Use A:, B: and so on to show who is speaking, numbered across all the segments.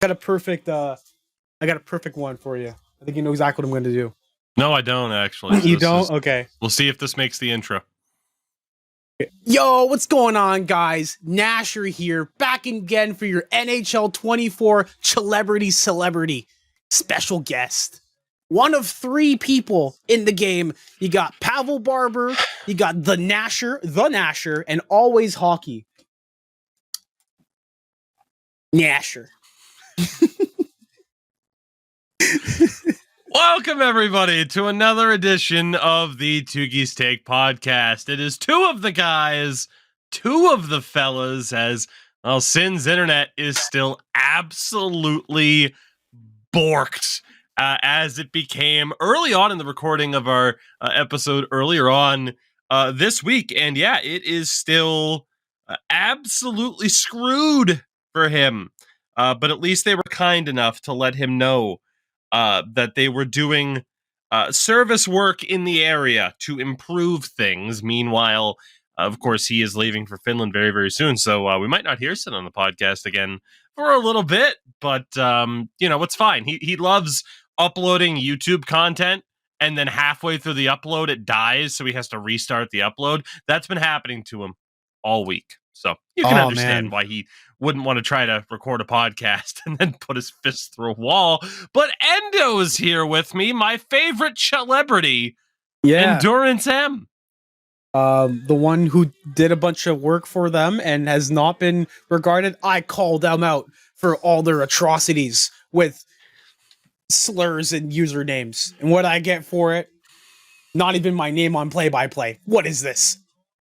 A: Got a perfect I got a perfect one for you. I think you know exactly what I'm going to do.
B: No, I don't actually.
A: You don't? Okay.
B: We'll see if this makes the intro.
A: Yo, what's going on, guys? Nasher here, back again for your NHL 24 Celebrity special guest. One of three people in the game. You got Pavel Barber, you got the Nasher, and always hockey. Nasher.
B: Welcome, everybody, to another edition of the Tougies Take podcast. It is two of the guys, two of the fellas, as well, Sin's internet is still absolutely borked, as it became early on in the recording of our episode earlier on this week. And yeah, it is still absolutely screwed for him. But at least they were kind enough to let him know that they were doing service work in the area to improve things. Meanwhile, of course, he is leaving for Finland very, very soon. So we might not hear Sin on the podcast again for a little bit. But, it's fine. He loves uploading YouTube content. And then halfway through the upload, it dies. So he has to restart the upload. That's been happening to him all week. So you can understand why he wouldn't want to try to record a podcast and then put his fist through a wall. But Endo's here with me, my favorite celebrity, Endurance M.
A: The one who did a bunch of work for them and has not been regarded. I called them out for all their atrocities with slurs and usernames. And what I get for it? Not even my name on play-by-play. What is this?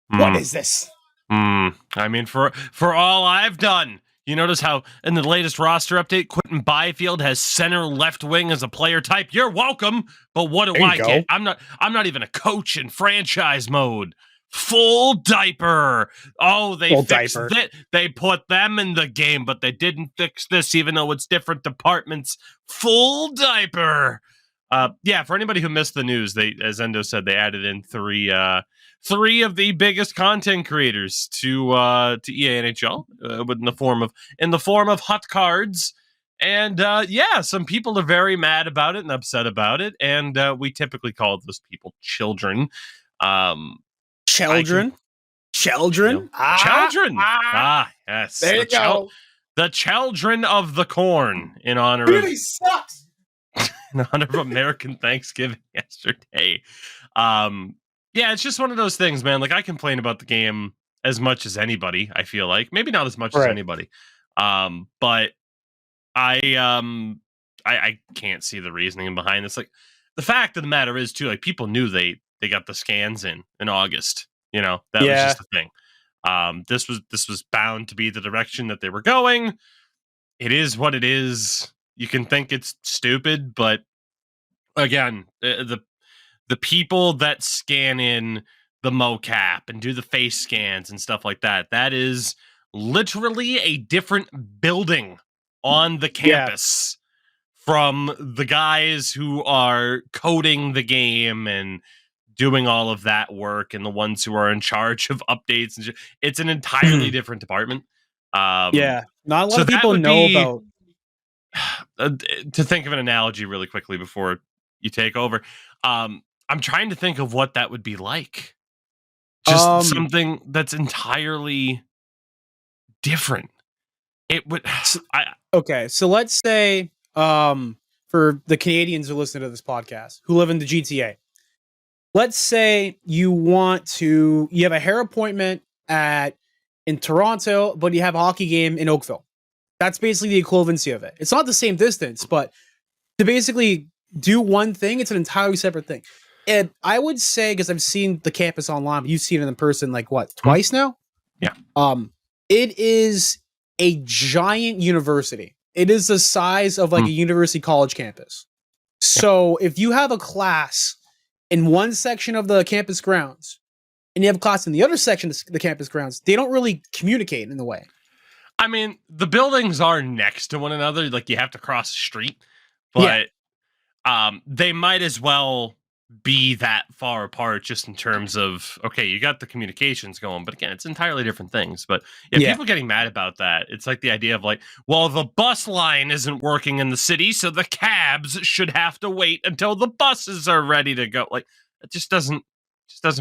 A: What is this?
B: I mean, for all I've done, you notice how in the latest roster update, Quentin Byfield has center left wing as a player type. You're welcome, but what do I get? I'm not even a coach in franchise mode. Full diaper. Oh, they fixed it. They put them in the game, but they didn't fix this, even though it's different departments. Full diaper. For anybody who missed the news, as Endo said, they added in three of the biggest content creators to EA NHL in the form of hot cards. And some people are very mad about it and upset about it. And we typically call those people children.
A: Children?
B: Children? Yes.
A: There you go.
B: The children of the corn in honor
A: really sucks.
B: In honor of American Thanksgiving yesterday. It's just one of those things, man. Like, I complain about the game as much as anybody, I feel like. Maybe not as much as anybody. But I can't see the reasoning behind this. Like, the fact of the matter is, too, like, people knew they got the scans in August. You know, that was just the thing. This was bound to be the direction that they were going. It is what it is. You can think it's stupid, but again, the people that scan in the mocap and do the face scans and stuff like that, that is literally a different building on the campus from the guys who are coding the game and doing all of that work and the ones who are in charge of updates. And it's an entirely different department.
A: Not a lot of people know about.
B: To think of an analogy really quickly before you take over, I'm trying to think of what that would be like. Just something that's entirely different. It would.
A: So let's say for the Canadians who listen to this podcast who live in the GTA, let's say you have a hair appointment in Toronto, but you have a hockey game in Oakville. That's basically the equivalency of it. It's not the same distance, but to basically do one thing, it's an entirely separate thing. And I would say, because I've seen the campus online, but you've seen it in person like what, twice now?
B: Yeah.
A: It is a giant university. It is the size of like a university college campus. So if you have a class in one section of the campus grounds and you have a class in the other section of the campus grounds, they don't really communicate in the way.
B: I mean, the buildings are next to one another. Like, you have to cross the street, but they might as well be that far apart just in terms of, okay, you got the communications going, but again, it's entirely different things. But yeah, people getting mad about that. It's like the idea of like, well, the bus line isn't working in the city, so the cabs should have to wait until the buses are ready to go. Like, it just doesn't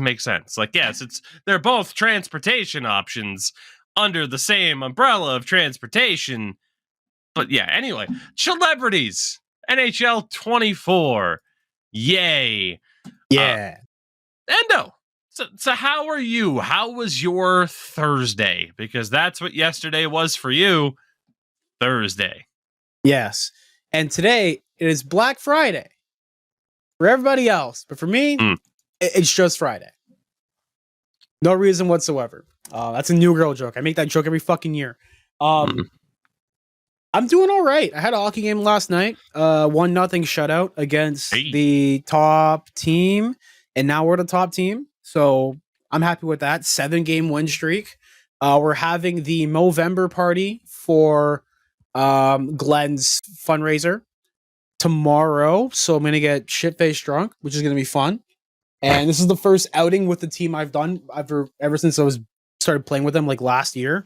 B: make sense. Like, yes, they're both transportation options under the same umbrella of transportation. But yeah, anyway, Chelebrities, NHL 24. Yay.
A: Yeah.
B: Endo, so how are you? How was your Thursday? Because that's what yesterday was for you. Thursday.
A: Yes. And today it is Black Friday for everybody else. But for me, it's just Friday. No reason whatsoever. That's a New Girl joke. I make that joke every fucking year. I'm doing all right. I had a hockey game last night. 1-0 shutout against the top team. And now we're the top team. So I'm happy with that. 7-game win streak. We're having the Movember party for Glenn's fundraiser tomorrow. So I'm going to get shit-faced drunk, which is going to be fun. And this is the first outing with the team I've done ever since I started playing with them like last year.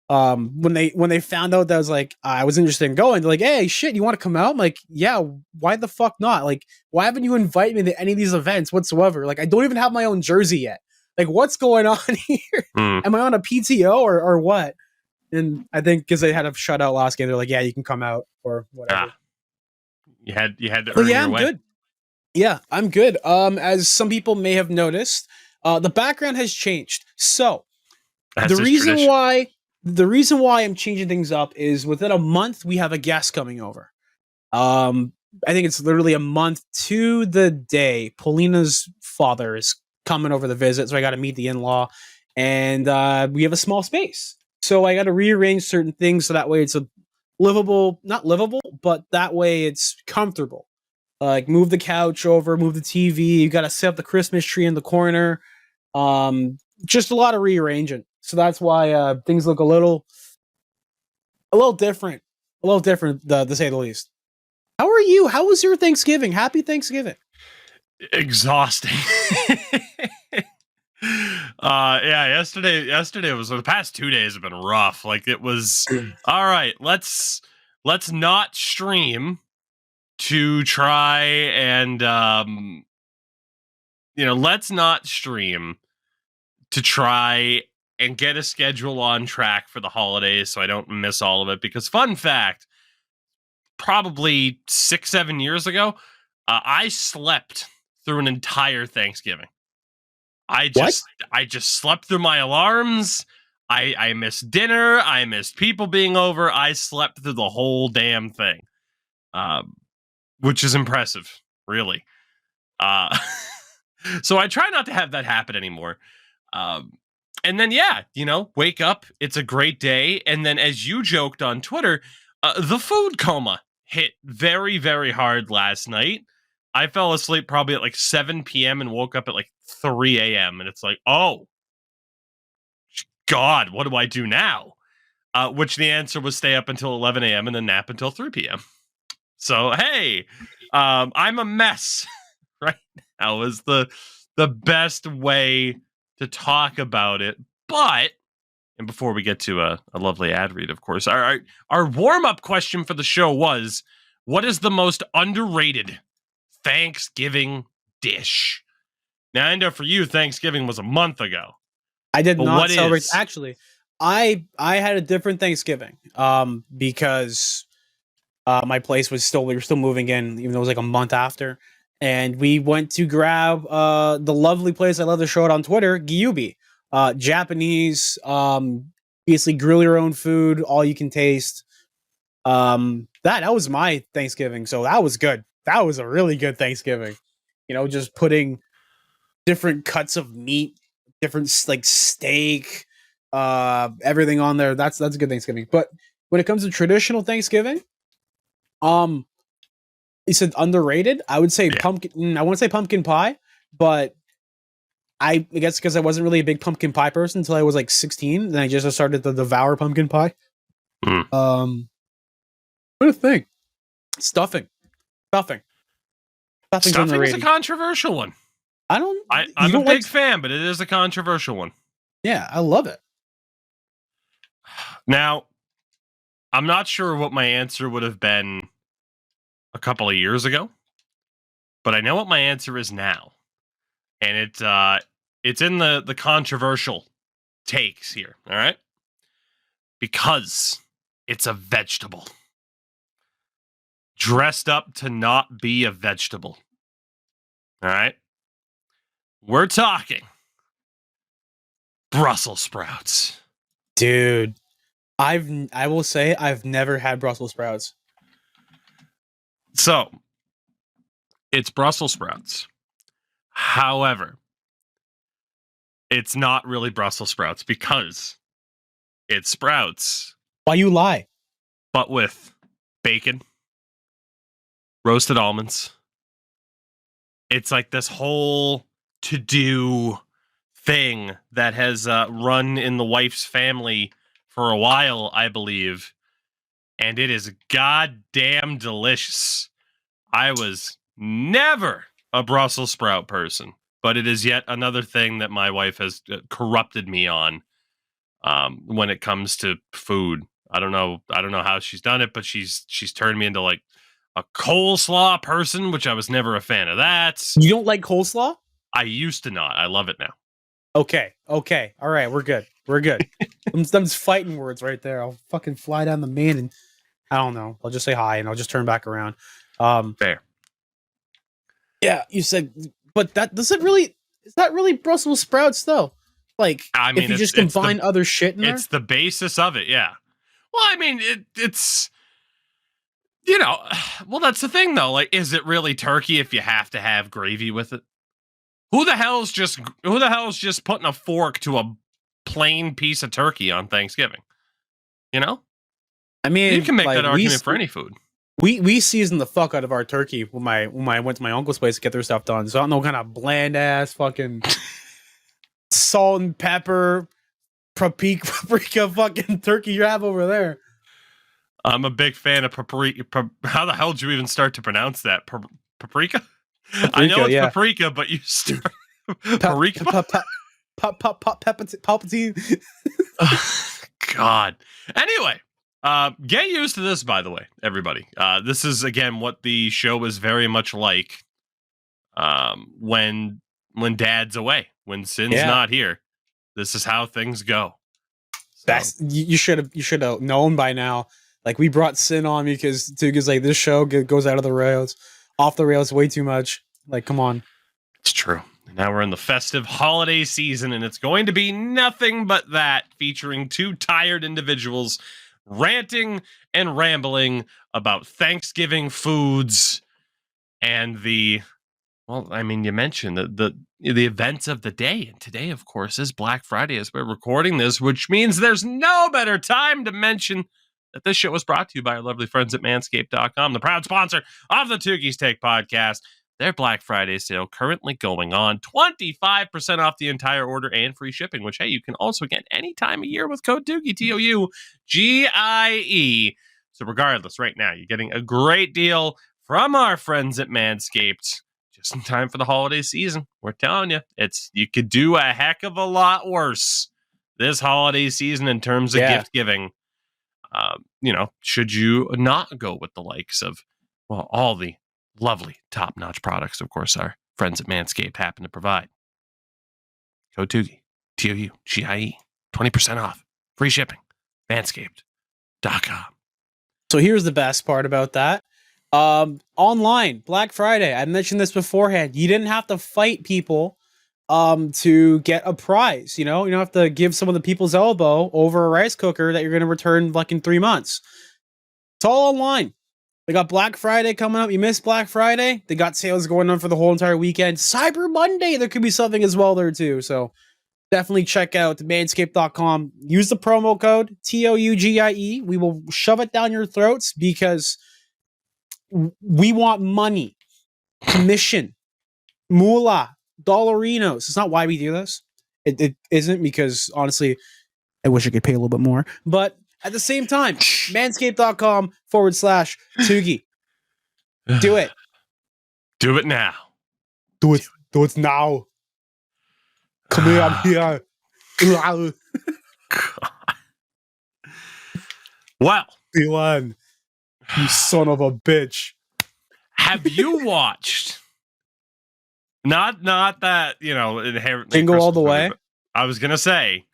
A: When they found out that I was interested in going, they're like, hey, shit, you want to come out? I'm like, yeah, why the fuck not? Like, why haven't you invited me to any of these events whatsoever? Like, I don't even have my own jersey yet. Like, what's going on here? Am I on a PTO or what? And I think because they had a shutout last game, they're like, yeah, you can come out or whatever.
B: You had to earn your way.
A: Good. Yeah, I'm good. As some people may have noticed, the background has changed. So the reason why I'm changing things up is within a month we have a guest coming over. I think it's literally a month to the day. Paulina's father is coming over to visit, so I got to meet the in-law, and we have a small space, so I got to rearrange certain things so that way it's not livable, but that way it's comfortable. Like move the couch over, move the TV. You got to set up the Christmas tree in the corner. Just a lot of rearranging. So that's why things look a little different, to say the least. How are you? How was your Thanksgiving? Happy Thanksgiving.
B: Exhausting. Yesterday was, the past 2 days have been rough. Like it was, all right, let's not stream to try and, let's not stream to try and get a schedule on track for the holidays so I don't miss all of it. Because fun fact, probably 6-7 years ago, I slept through an entire Thanksgiving. I just slept through my alarms. I missed dinner. I missed people being over. I slept through the whole damn thing, which is impressive, really. So I try not to have that happen anymore. And then, wake up. It's a great day. And then, as you joked on Twitter, the food coma hit very, very hard last night. I fell asleep probably at like 7 p.m. and woke up at like 3 a.m. And it's like, oh, God, what do I do now? Which the answer was stay up until 11 a.m. and then nap until 3 p.m. So, hey, I'm a mess right now is the best way to talk about it. But, and before we get to a lovely ad read, of course, our warm-up question for the show was, what is the most underrated Thanksgiving dish? Now, I know for you, Thanksgiving was a month ago.
A: I did not celebrate. Actually, I had a different Thanksgiving because my place was we were still moving in, even though it was like a month after. And we went to grab the lovely place I love to show it on Twitter, Gyubi. Japanese, basically grill your own food, all you can taste. That was my Thanksgiving, so that was good. That was a really good Thanksgiving. Just putting different cuts of meat, different like steak, everything on there. That's a good Thanksgiving. But when it comes to traditional Thanksgiving, you said underrated. I would say pumpkin. I want to say pumpkin pie, but I guess because I wasn't really a big pumpkin pie person until I was like 16. Then I just started to devour pumpkin pie. What do you think? Stuffing. Nothing's
B: Stuffing is a
A: underrated.
B: controversial one.
A: I'm
B: a big fan, but it is a controversial one.
A: Yeah, I love it.
B: Now, I'm not sure what my answer would have been a couple of years ago, but I know what my answer is now. And it's in the controversial takes here, all right? Because it's a vegetable. Dressed up to not be a vegetable. All right? We're talking Brussels sprouts.
A: Dude, I will say I've never had Brussels sprouts.
B: So, it's Brussels sprouts. However, it's not really Brussels sprouts because it's sprouts.
A: Why you lie?
B: But with bacon, roasted almonds. It's like this whole to-do thing that has run in the wife's family for a while, I believe. And it is goddamn delicious. I was never a Brussels sprout person, but it is yet another thing that my wife has corrupted me on when it comes to food. I don't know how she's done it, but she's turned me into like a coleslaw person, which I was never a fan of that.
A: You don't like coleslaw?
B: I used to not. I love it now.
A: Okay. All right, we're good. Them fighting words right there. I'll fucking fly down the main and I don't know. I'll just say hi and I'll just turn back around.
B: Fair.
A: Yeah, you said, but is that really Brussels sprouts though? Like,
B: I mean,
A: if you just combine other shit in there?
B: It's the basis of it, yeah. Well, I mean, it's well, that's the thing though. Like, is it really turkey if you have to have gravy with it? Who the hell's just putting a fork to a plain piece of turkey on Thanksgiving? You know?
A: I mean,
B: you can make that argument for any food.
A: We seasoned the fuck out of our turkey when I went to my uncle's place to get their stuff done. So I don't know, kind of bland ass fucking salt and pepper, paprika fucking turkey you have over there.
B: I'm a big fan of paprika. How the hell did you even start to pronounce that? Paprika? I know it's paprika, but you start paprika.
A: Palpatine.
B: God. Anyway, get used to this, by the way, everybody. This is again what the show is very much like. When Dad's away, when Sin's not here, this is how things go. So.
A: You should have known by now. Like, we brought Sin on because Tougies like, this show goes off the rails way too much. Like, come on.
B: It's true. Now we're in the festive holiday season, and it's going to be nothing but that, featuring two tired individuals ranting and rambling about Thanksgiving foods and you mentioned the events of the day. And today, of course, is Black Friday as we're recording this, which means there's no better time to mention that this show was brought to you by our lovely friends at manscaped.com, the proud sponsor of the Tougies Take podcast. Their Black Friday sale currently going on, 25% off the entire order and free shipping, which, hey, you can also get any time of year with code Tougie, Tougie. So regardless, right now, you're getting a great deal from our friends at Manscaped, just in time for the holiday season. We're telling you, you could do a heck of a lot worse this holiday season in terms of gift giving. Should you not go with the likes of, well, all the lovely top-notch products, of course, our friends at Manscaped happen to provide. Code Tougie, Tougie, 20% off, free shipping, manscaped.com.
A: So here's the best part about that. Online, Black Friday, I mentioned this beforehand. You didn't have to fight people to get a prize. You don't have to give someone the people's elbow over a rice cooker that you're going to return like in 3 months. It's all online. They got Black Friday coming up. You missed Black Friday? They got sales going on for the whole entire weekend. Cyber Monday, there could be something as well there too. So definitely check out manscaped.com. Use the promo code TOUGIE. We will shove it down your throats because we want money, commission, moolah, dollarinos. It's not why we do this. It isn't, because honestly, I wish I could pay a little bit more. But at the same time, manscaped.com/Tougie. Do it.
B: Do it now.
A: Do it now. Come here, I'm here.
B: Well,
A: Dylan, you son of a bitch.
B: have you watched? Not that, inherently
A: Jingle All
B: Christmas
A: the
B: movie,
A: Way?
B: but I was gonna say,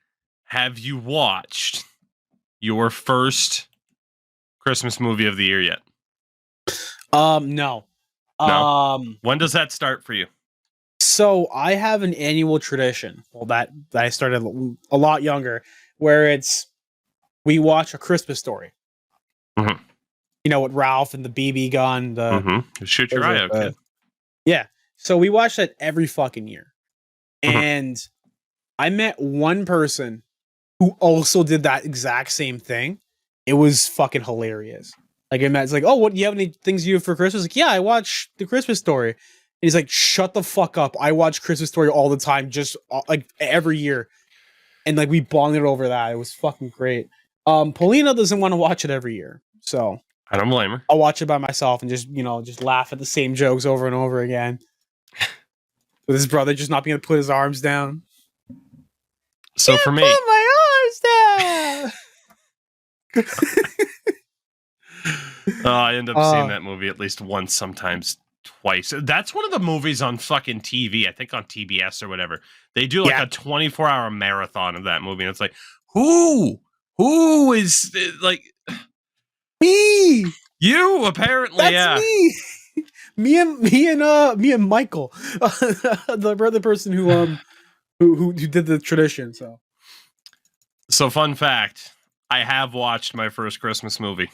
B: have you watched your first Christmas movie of the year yet?
A: No.
B: No? When does that start for you?
A: So I have an annual tradition. Well, that I started a lot younger, where we watch A Christmas Story.
B: Mhm.
A: You know, with Ralph and the BB gun.
B: Shoot your eye out, kid.
A: Yeah. So we watch that every fucking year.
B: Mhm.
A: And I met one person who also did that exact same thing. It was fucking hilarious. Like, it's like, oh, what, do you have any things you do for Christmas? Like, yeah, I watch The Christmas Story. And he's like, shut the fuck up. I watch Christmas Story all the time, just like every year. And like, we bonded over that. It was fucking great. Paulina doesn't want to watch it every year. So
B: I don't blame her.
A: I'll watch it by myself and just laugh at the same jokes over and over again. With his brother just not being able to put his arms down.
B: So for me,
A: put my arms down.
B: I end up seeing that movie at least once, sometimes twice. That's one of the movies on fucking TV, I think on TBS or whatever. They do like a 24-hour marathon of that movie. And it's like, who is like
A: me?
B: You apparently,
A: that's me. me and Michael, the other person who did the tradition.
B: So fun fact, I have watched my first Christmas movie.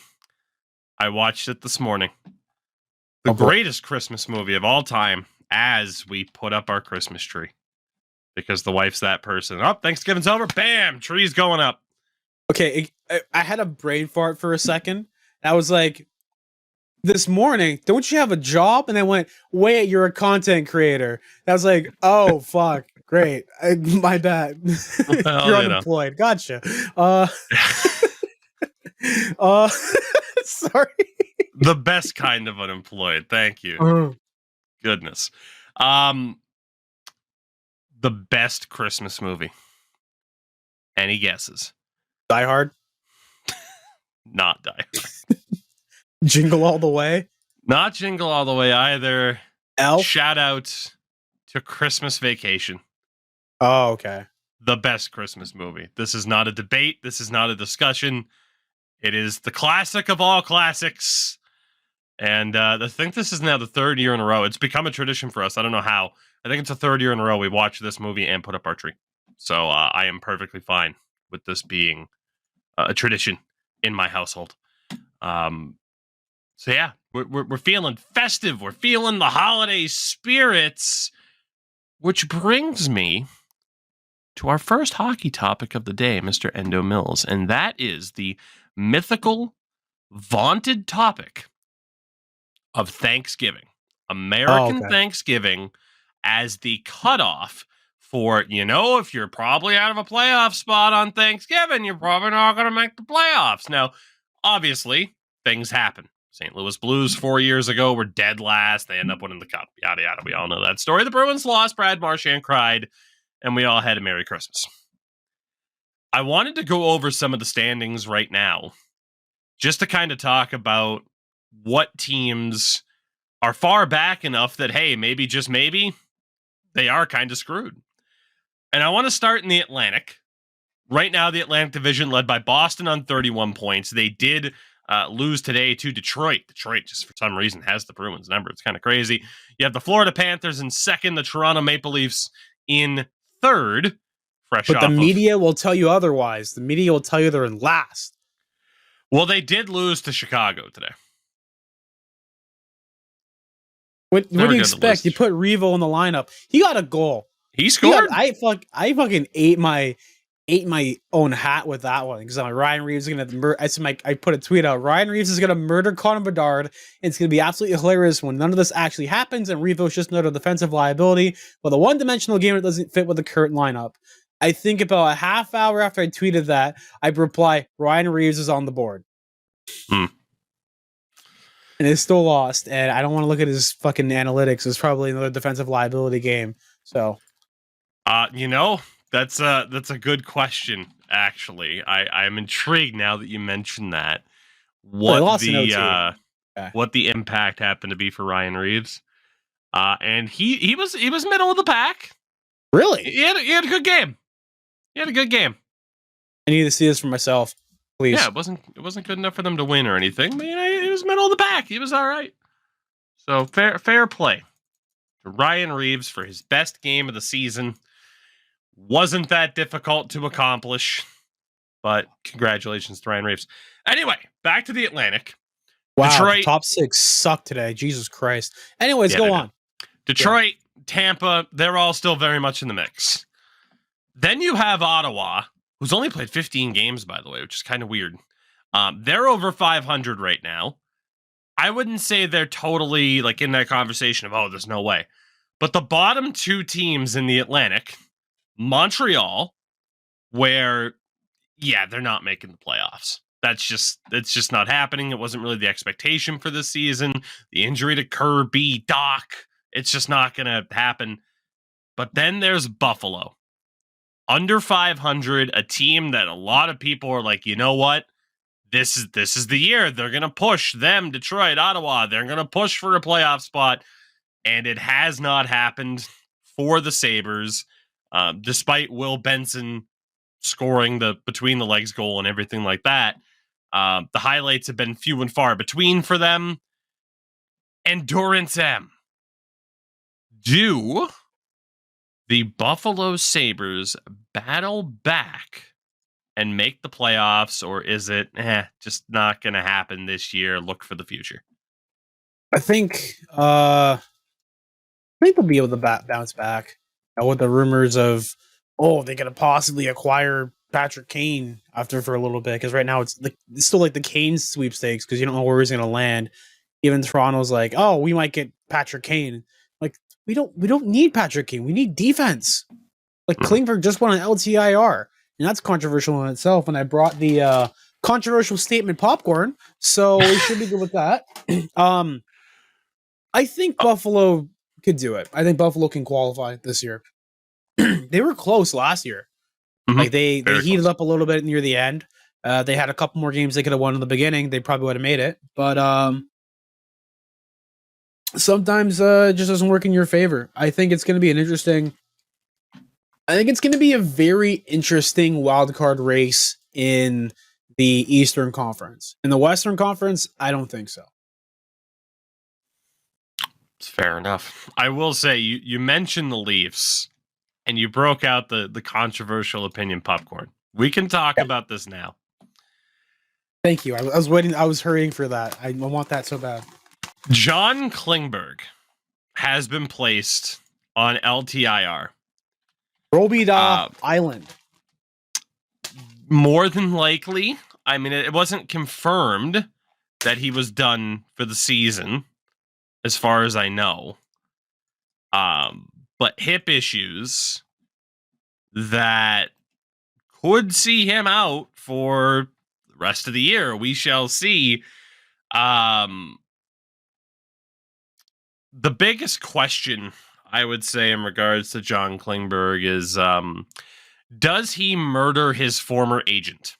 B: I watched it this morning. The greatest Christmas movie of all time, as we put up our Christmas tree. Because the wife's that person. Oh, Thanksgiving's over. Bam! Tree's going up.
A: Okay, I had a brain fart for a second. I was like, this morning, don't you have a job? And I went, wait, you're a content creator. I was like, oh, fuck. Great. My bad.
B: Well,
A: you're unemployed. Gotcha. Sorry.
B: The best kind of unemployed. Thank you. Goodness. The best Christmas movie. Any guesses?
A: Die Hard?
B: Not Die Hard.
A: Jingle All the Way?
B: Not Jingle All the Way either.
A: Elf?
B: Shout out to Christmas Vacation.
A: Oh, okay.
B: The best Christmas movie. This is not a debate. This is not a discussion. It is the classic of all classics. And I think this is now the third year in a row. It's become a tradition for us. I don't know how. I think it's the third year in a row we watch this movie and put up our tree. So I am perfectly fine with this being a tradition in my household. So yeah, we're feeling festive. We're feeling the holiday spirits, which brings me to our first hockey topic of the day, Mr. Endo Mills, and that is the mythical, vaunted topic of Thanksgiving. American Thanksgiving as the cutoff for, if you're probably out of a playoff spot on Thanksgiving, you're probably not going to make the playoffs. Now, obviously, things happen. St. Louis Blues 4 years ago were dead last. They end up winning the cup. Yada, yada. We all know that story. The Bruins lost. Brad Marchand cried. And we all had a Merry Christmas. I wanted to go over some of the standings right now, just to kind of talk about what teams are far back enough that, hey, maybe, just maybe, they are kind of screwed. And I want to start in the Atlantic. Right now, the Atlantic Division led by Boston on 31 points. They did lose today to Detroit. Detroit, just for some reason, has the Bruins number. It's kind of crazy. You have the Florida Panthers in second, the Toronto Maple Leafs in third.
A: But the media will tell you otherwise. The media will tell you they're in last.
B: Well, they did lose to Chicago today.
A: What do you expect? You put Revo in the lineup. He got a goal.
B: He scored.
A: I fucking ate my own hat with that one because Ryan Reeves is gonna. I put a tweet out. Ryan Reeves is gonna murder Connor Bedard. It's gonna be absolutely hilarious when none of this actually happens and Revo's just another defensive liability with a one-dimensional game that doesn't fit with the current lineup. I think about a half hour after I tweeted that, I reply, Ryan Reeves is on the board. and they still lost. And I don't want to look at his fucking analytics. It's probably another defensive liability game. So,
B: that's a good question. Actually, I'm intrigued now that you mentioned that.
A: well, they
B: What
A: lost in
B: the
A: OT. Okay.
B: what the impact happened to be for Ryan Reeves? And he was middle of the pack.
A: Really?
B: He had a good game. He had a good game.
A: I need to see this for myself, please.
B: Yeah, it wasn't good enough for them to win or anything, but he was middle of the pack. He was all right. So fair play to Ryan Reeves for his best game of the season. Wasn't that difficult to accomplish, but congratulations to Ryan Reeves. Anyway, back to the Atlantic.
A: Wow,
B: Detroit,
A: top 6 sucked today. Jesus Christ. Anyways,
B: Yeah,
A: go
B: they
A: on.
B: Detroit, Tampa, they're all still very much in the mix. Then you have Ottawa, who's only played 15 games, by the way, which is kind of weird. They're over 500 right now. I wouldn't say they're totally like in that conversation of, oh, there's no way. But the bottom two teams in the Atlantic, Montreal, where, yeah, they're not making the playoffs. It's just not happening. It wasn't really the expectation for this season. The injury to Kirby, Doc, it's just not going to happen. But then there's Buffalo. Under 500, a team that a lot of people are like, you know what? This is the year. They're going to push them, Detroit, Ottawa. They're going to push for a playoff spot. And it has not happened for the Sabres, despite Will Benson scoring the between the legs goal and everything like that. The highlights have been few and far between for them. Endurance M. Do the Buffalo Sabres battle back and make the playoffs, or is it just not going to happen this year? Look for the future.
A: I think they'll be able to bounce back with the rumors of, oh, they're gonna possibly acquire Patrick Kane after for a little bit, because right now it's still like the Kane sweepstakes because you don't know where he's gonna land. Even Toronto's like, oh, we might get Patrick Kane. Like we don't need Patrick Kane. We need defense. Like Klingberg just went on LTIR, and that's controversial in itself. And I brought the controversial statement popcorn, so we should be good with that. I think Buffalo could do it. I think Buffalo can qualify this year. They were close last year.
B: Mm-hmm.
A: Like they
B: Very
A: heated
B: close
A: up a little bit near the end. They had a couple more games they could have won in the beginning. They probably would have made it. But sometimes it just doesn't work in your favor. I think it's going to be a very interesting wild card race in the Eastern Conference. In the Western Conference, I don't think so.
B: It's fair enough. I will say you mentioned the Leafs and you broke out the controversial opinion popcorn. We can talk about this now.
A: Thank you. I was waiting. I was hurrying for that. I want that so bad.
B: John Klingberg has been placed on LTIR.
A: Robida Island.
B: More than likely. I mean, it wasn't confirmed that he was done for the season, as far as I know. But hip issues that could see him out for the rest of the year. We shall see. The biggest question, I would say, in regards to John Klingberg is, does he murder his former agent?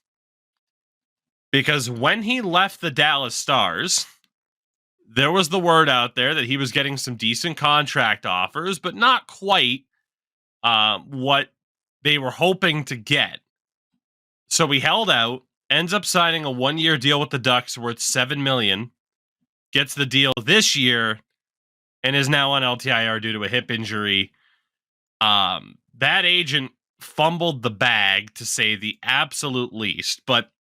B: Because when he left the Dallas Stars, there was the word out there that he was getting some decent contract offers, but not quite what they were hoping to get. So he held out, ends up signing a 1-year deal with the Ducks worth $7 million, gets the deal this year, and is now on LTIR due to a hip injury. That agent fumbled the bag, to say the absolute least. But,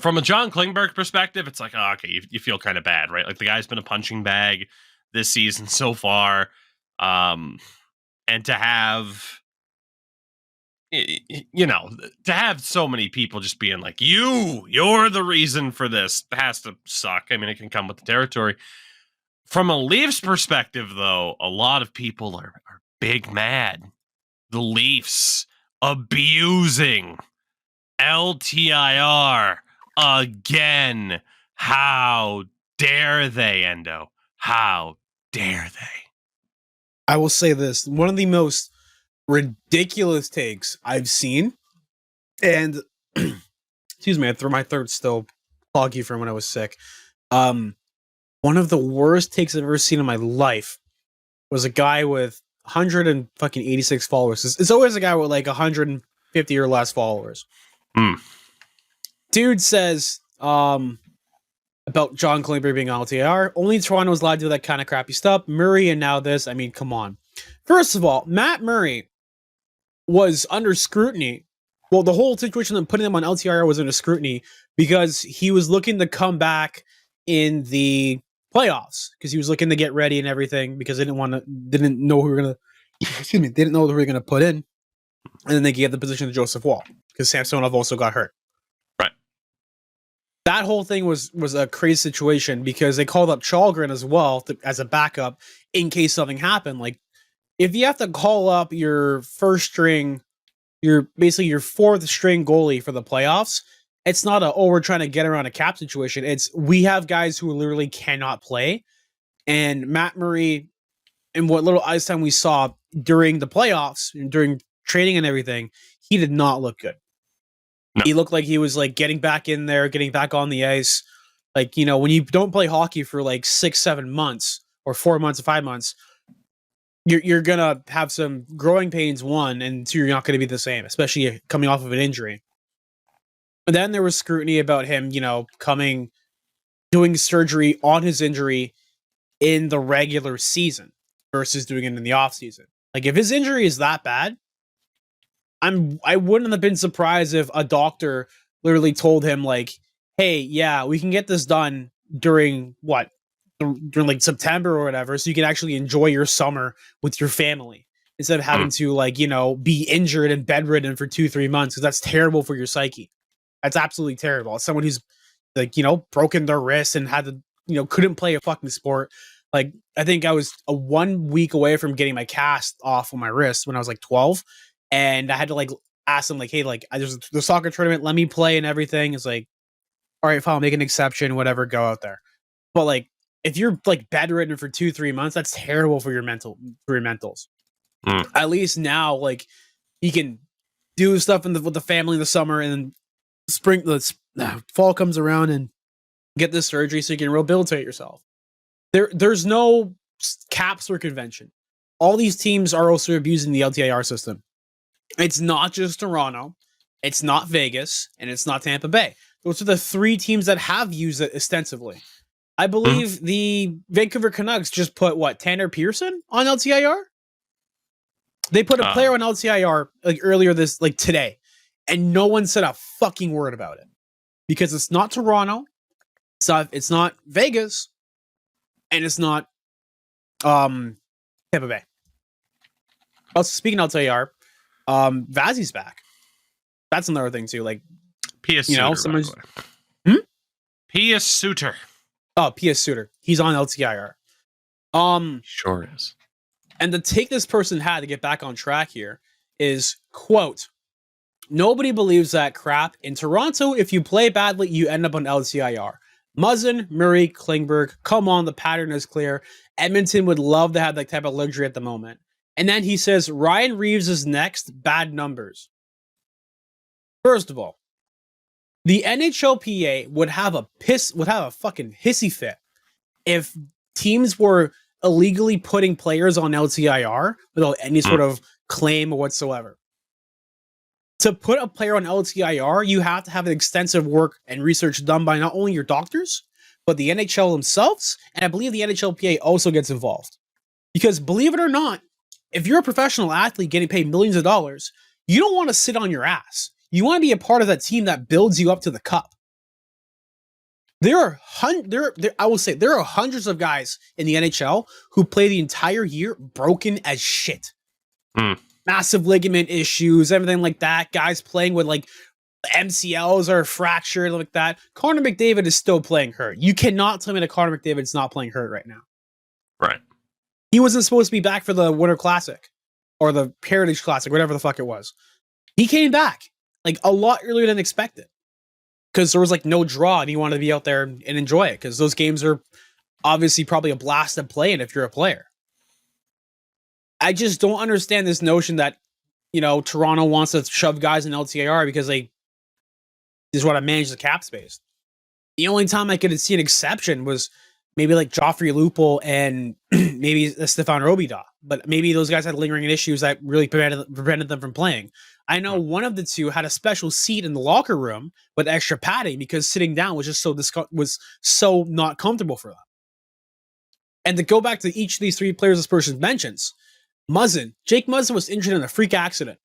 B: from a John Klingberg perspective, it's like, oh, okay, you feel kind of bad, right? Like the guy's been a punching bag this season so far. And to have, to have so many people just being like, you're the reason for this, has to suck. I mean, it can come with the territory. From a Leafs perspective, though, a lot of people are big mad. The Leafs abusing LTIR again. How dare they, Endo? How dare they?
A: I will say this: one of the most ridiculous takes I've seen, and excuse me, I threw my throat still foggy from when I was sick. One of the worst takes I've ever seen in my life was a guy with 186 followers. It's always a guy with like 150 or less followers. Dude says about John Klingberg being on LTIR. Only Toronto is allowed to do that kind of crappy stuff. Murray and now this. I mean, come on. First of all, Matt Murray was under scrutiny. Well, the whole situation of putting him on LTIR was under scrutiny because he was looking to come back in the playoffs because he was looking to get ready and everything because they didn't know who we were gonna excuse me, they didn't know who we were gonna put in, and then they gave the position to Joseph Wall because Samsonov also got hurt.
B: Right.
A: That whole thing was a crazy situation because they called up Chalgren as well as a backup in case something happened. Like if you have to call up your first string, basically your fourth string goalie for the playoffs. It's not we're trying to get around a cap situation. It's we have guys who literally cannot play. And Matt Murray, and what little ice time we saw during the playoffs, and during training and everything, he did not look good. No. He looked like he was like getting back in there, getting back on the ice. Like, you know, when you don't play hockey for like 6-7 months or 4 months or 5 months, you're going to have some growing pains, one, and two, you're not going to be the same, especially coming off of an injury. But then there was scrutiny about him, you know, doing surgery on his injury in the regular season versus doing it in the off season. Like if his injury is that bad, I wouldn't have been surprised if a doctor literally told him like, "Hey, yeah, we can get this done during like September or whatever, so you can actually enjoy your summer with your family instead of having to like, you know, be injured and bedridden for 2-3 months because that's terrible for your psyche." That's absolutely terrible. As someone who's like, you know, broken their wrist and had to, you know, couldn't play a fucking sport. Like, I think I was 1 week away from getting my cast off on my wrist when I was like 12. And I had to like ask them like, hey, like there's the soccer tournament, let me play and everything. It's like, all right, fine, I'll make an exception, whatever, go out there. But like, if you're like bedridden for 2-3 months, that's terrible for your mentals. At least now, like he can do stuff with the family in the summer and then fall comes around and get this surgery so you can rehabilitate yourself. There's no cap circumvention. All these teams are also abusing the LTIR system. It's not just Toronto, it's not Vegas, and it's not Tampa Bay. Those are the 3 teams that have used it extensively. I believe the Vancouver Canucks just put Tanner Pearson on LTIR. They put a player on LTIR like earlier today. And no one said a fucking word about it because it's not Toronto, it's not Vegas, and it's not Tampa Bay. Also, speaking of LTIR, Vazzy's back. That's another thing too. Like,
B: P.S.
A: you know,
B: Suter, P.S. Suter.
A: Oh, P.S. Suter. He's on LTIR.
B: Sure is.
A: And the take this person had to get back on track here is, quote, "Nobody believes that crap. In Toronto, if you play badly, you end up on LTIR. Muzzin, Murray, Klingberg, come on, the pattern is clear. Edmonton would love to have that type of luxury at the moment." And then he says, Ryan Reeves is next, bad numbers. First of all, the NHLPA would have a fucking hissy fit if teams were illegally putting players on LTIR without any sort of claim whatsoever. To put a player on LTIR, you have to have extensive work and research done by not only your doctors, but the NHL themselves, and I believe the NHLPA also gets involved. Because believe it or not, if you're a professional athlete getting paid millions of dollars, you don't want to sit on your ass. You want to be a part of that team that builds you up to the cup. There are hundreds of guys in the NHL who play the entire year broken as shit. Massive ligament issues, everything like that. Guys playing with like MCLs are fractured like that. Connor McDavid is still playing hurt. You cannot tell me that Connor McDavid is not playing hurt right now.
B: Right.
A: He wasn't supposed to be back for the Winter Classic or the Heritage Classic, whatever the fuck it was. He came back like a lot earlier than expected. because there was like no draw and he wanted to be out there and enjoy it because those games are obviously probably a blast to play in if you're a player. I just don't understand this notion that, Toronto wants to shove guys in LTIR because they just want to manage the cap space. The only time I could see an exception was maybe like Joffrey Lupul and maybe Stefan Robida, but maybe those guys had lingering issues that really prevented them from playing. I know one of the two had a special seat in the locker room with extra padding because sitting down was just so not comfortable for them. And to go back to each of these three players this person mentions, Jake Muzzin was injured in a freak accident.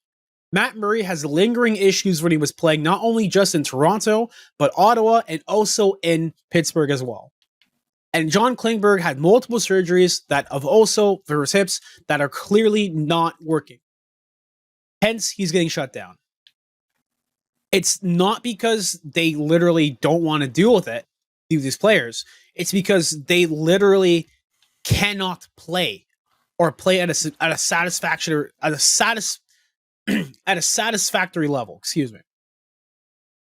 A: Matt Murray has lingering issues when he was playing not only just in Toronto, but Ottawa and also in Pittsburgh as well. And John Klingberg had multiple surgeries for his hips that are clearly not working. Hence, he's getting shut down. It's not because they literally don't want to deal with it, these players. It's because they literally cannot play or play at a satisfactory level. Excuse me.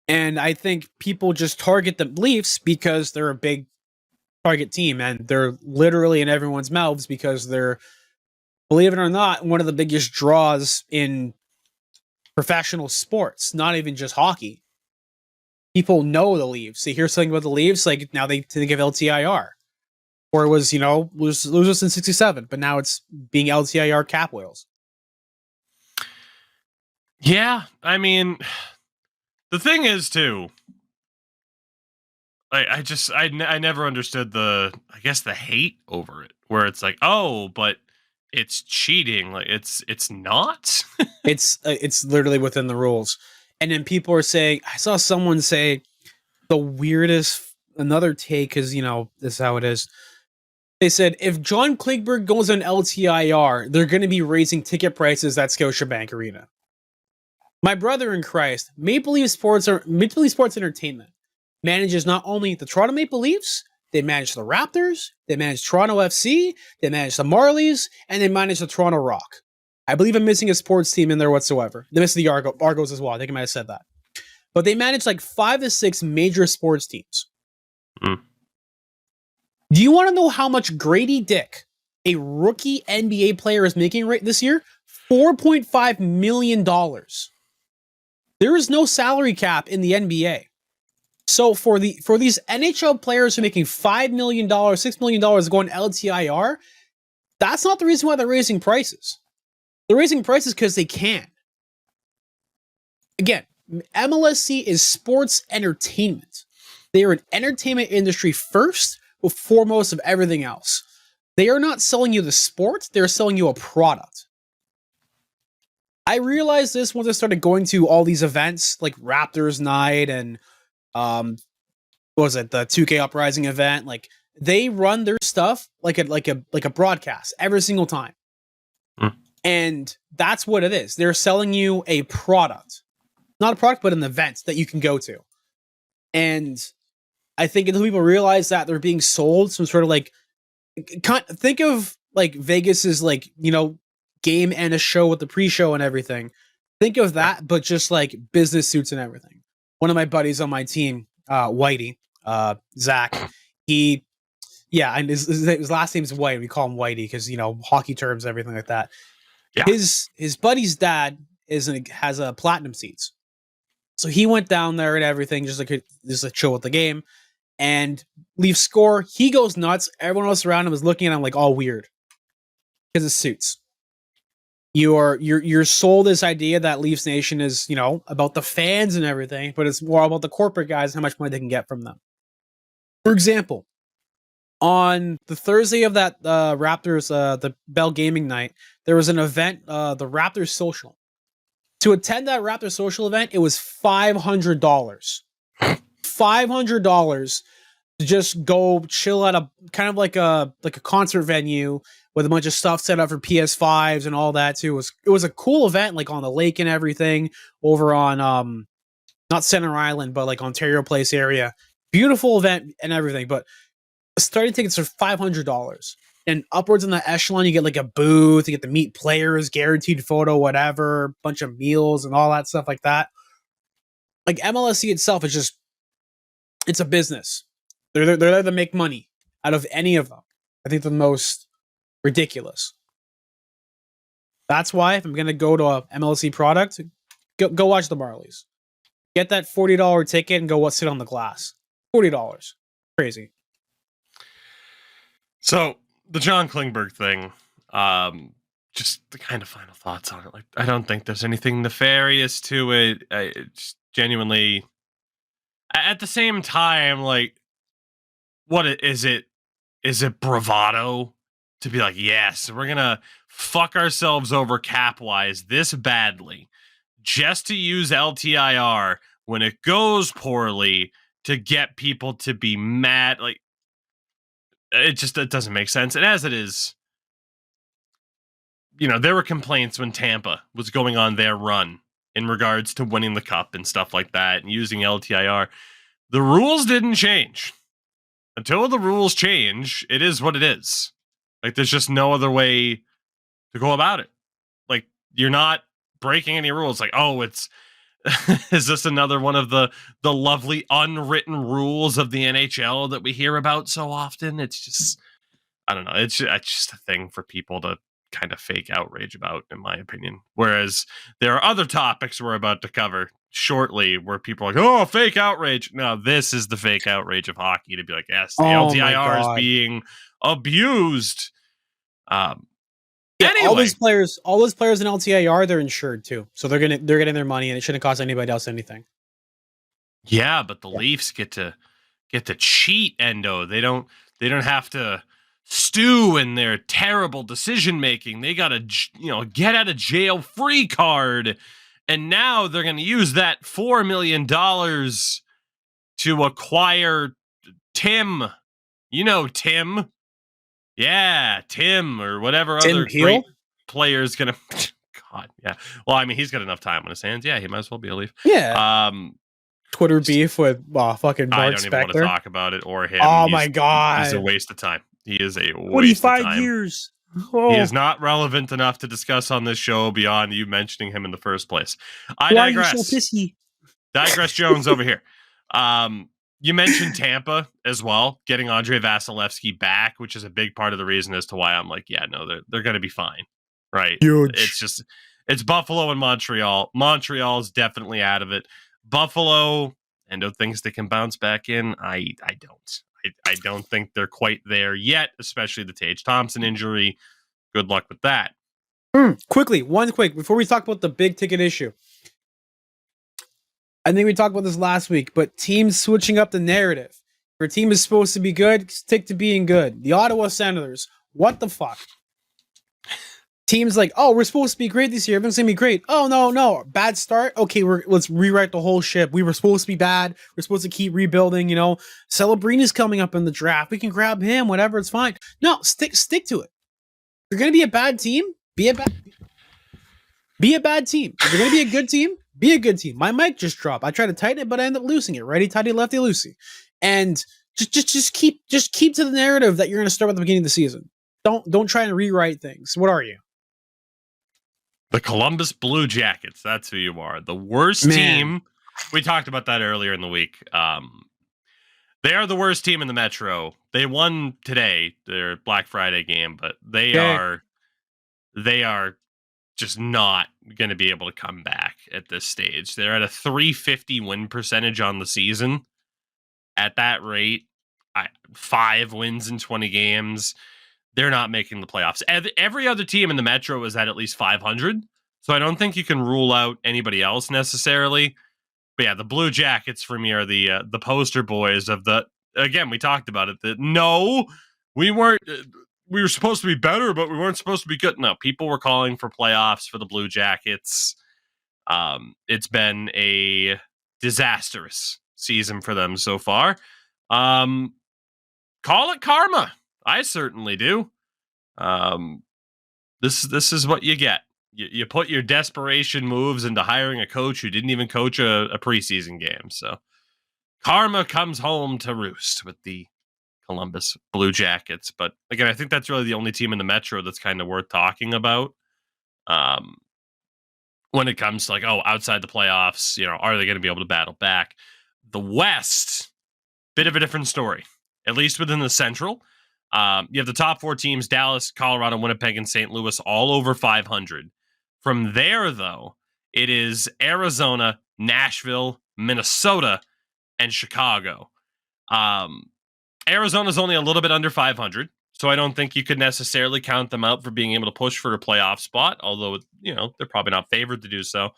A: And I think people just target the Leafs because they're a big target team, and they're literally in everyone's mouths because they're, believe it or not, one of the biggest draws in professional sports, not even just hockey. People know the Leafs. They hear something about the Leafs, like now they think of LTIR. Or it was, lose us in 67, but now it's being LTIR cap whales.
B: Yeah, I mean, the thing is, too, I never understood the hate over it, where it's like, oh, but it's cheating. Like, it's not.
A: It's literally within the rules. And then people are saying, I saw someone say the weirdest, another take is, this is how it is. They said, if John Klingberg goes on LTIR, they're going to be raising ticket prices at Scotiabank Arena. My brother in Christ, Maple Leaf Sports Entertainment manages not only the Toronto Maple Leafs, they manage the Raptors, they manage Toronto FC, they manage the Marlies, and they manage the Toronto Rock. I believe I'm missing a sports team in there whatsoever. They missed the Argos as well. I think I might have said that. But they manage like 5 to 6 major sports teams.
B: Mm.
A: Do you want to know how much Grady Dick, a rookie NBA player, is making right this year? $4.5 million. There is no salary cap in the NBA. So for these NHL players who are making $5 million, $6 million going LTIR, that's not the reason why they're raising prices. They're raising prices because they can. Again, MLSC is sports entertainment. They are an entertainment industry first, foremost of everything else. They are not selling you the sport, they're selling you a product. I realized this once I started going to all these events like Raptors Night and what was it, the 2K Uprising event. Like, they run their stuff like a broadcast every single time. And that's what it is. They're selling you a product. Not a product, but an event that you can go to. And I think until people realize that they're being sold some sort of like, think of like Vegas's like, game and a show with the pre-show and everything. Think of that, but just like business suits and everything. One of my buddies on my team, Whitey, Zach, and his last name's White. We call him Whitey because, hockey terms, everything like that. Yeah. His buddy's dad has a platinum seats. So he went down there and everything, just to chill with the game. And Leafs score, he goes nuts. Everyone else around him is looking at him like all weird because it suits. You're sold this idea that Leafs Nation is, about the fans and everything, but it's more about the corporate guys and how much money they can get from them. For example, on the Thursday of that Raptors, the Bell Gaming night, there was an event, the Raptors Social. To attend that Raptors Social event, it was $500. $500 to just go chill at a kind of like a concert venue with a bunch of stuff set up for PS5s and all that too. It was a cool event, like on the lake and everything, over on not Center Island, but like Ontario Place area. Beautiful event and everything, but starting tickets are $500. And upwards in the echelon, you get like a booth, you get to meet players, guaranteed photo, whatever, bunch of meals and all that stuff like that. Like MLSC itself is just It's a business. They're there to make money. Out of any of them, I think the most ridiculous. That's why if I'm gonna go to a MLC product, go watch the Marlies. Get that $40 ticket and go sit on the glass. $40, crazy.
B: So the John Klingberg thing, just the kind of final thoughts on it. Like, I don't think there's anything nefarious to it. It's genuinely, at the same time, like, what is it? Is it bravado to be like, yes, we're gonna fuck ourselves over cap wise this badly just to use LTIR when it goes poorly to get people to be mad? Like, it doesn't make sense. And as it is, there were complaints when Tampa was going on their run in regards to winning the cup and stuff like that and using LTIR. The rules didn't change. Until the rules change, it is what it is. Like, there's just no other way to go about it. Like, you're not breaking any rules. Like, oh, it's is this another one of the lovely unwritten rules of the NHL that we hear about so often? It's just, I don't know. It's just a thing for people to kind of fake outrage about, in my opinion. Whereas there are other topics we're about to cover shortly where people are like, oh, fake outrage. No, this is the fake outrage of hockey, to be like, yes, the LTIR is being abused. Anyway,
A: all those players in LTIR, they're insured too, so they're getting their money, and it shouldn't cost anybody else anything.
B: Yeah, but the Leafs get to cheat, Endo. They don't have to stew in their terrible decision making. They got a get out of jail free card, and now they're going to use that $4 million to acquire Tim. Tim. Yeah, Tim or whatever
A: Tim
B: other
A: Peel?
B: great player is going to. God, yeah. Well, I mean, he's got enough time on his hands. Yeah, he might as well be a Leaf.
A: Yeah. Twitter beef with fucking Bart
B: I don't even want to
A: Spector.
B: talk about it or him.
A: Oh my God.
B: He's a waste of time. He is a waste of time.
A: 25 years. Oh.
B: He is not relevant enough to discuss on this show beyond you mentioning him in the first place. I digress.
A: Why are you so pissy?
B: Digress Jones over here. You mentioned Tampa as well, getting Andre Vasilevsky back, which is a big part of the reason as to why I'm like, yeah, no, they're going to be fine. Right.
A: Huge.
B: It's Buffalo and Montreal. Montreal's definitely out of it. Buffalo, Endo thinks they can bounce back in. I don't. I don't think they're quite there yet, especially the Tage Thompson injury. Good luck with that.
A: Quickly, before we talk about the big ticket issue. I think we talked about this last week, but teams switching up the narrative. If your team is supposed to be good, stick to being good. The Ottawa Senators, what the fuck? Teams like, oh, we're supposed to be great this year. Everyone's going to be great. Oh, no. Bad start? Okay, let's rewrite the whole ship. We were supposed to be bad. We're supposed to keep rebuilding, Celebrities coming up in the draft. We can grab him, whatever, it's fine. No, stick to it. If you're going to be a bad team, be a bad team. If you're going to be a good team, be a good team. My mic just dropped. I tried to tighten it, but I ended up losing it. Righty, tighty, lefty, loosey. And just keep to the narrative that you're going to start at the beginning of the season. Don't try and rewrite things. What are you?
B: The Columbus Blue Jackets. That's who you are. The worst team. We talked about that earlier in the week. They are the worst team in the Metro. They won today, their Black Friday game, but they are just not going to be able to come back at this stage. They're at a .350 win percentage on the season. At that rate, 5 wins in 20 games. They're not making the playoffs. Every other team in the Metro is at least 500, so I don't think you can rule out anybody else necessarily. But yeah, the Blue Jackets for me are the poster boys of the. Again, we talked about it. That no, we weren't. We were supposed to be better, but we weren't supposed to be good. No, people were calling for playoffs for the Blue Jackets. It's been a disastrous season for them so far. Call it karma. I certainly do. This is what you get. You put your desperation moves into hiring a coach who didn't even coach a preseason game. So karma comes home to roost with the Columbus Blue Jackets. But again, I think that's really the only team in the Metro that's kind of worth talking about. When it comes to outside the playoffs, are they going to be able to battle back? The West, bit of a different story, at least within the Central. You have the top 4 teams, Dallas, Colorado, Winnipeg, and St. Louis, all over 500. From there, though, it is Arizona, Nashville, Minnesota, and Chicago. Arizona's only a little bit under 500, so I don't think you could necessarily count them out for being able to push for a playoff spot, although, they're probably not favored to do so.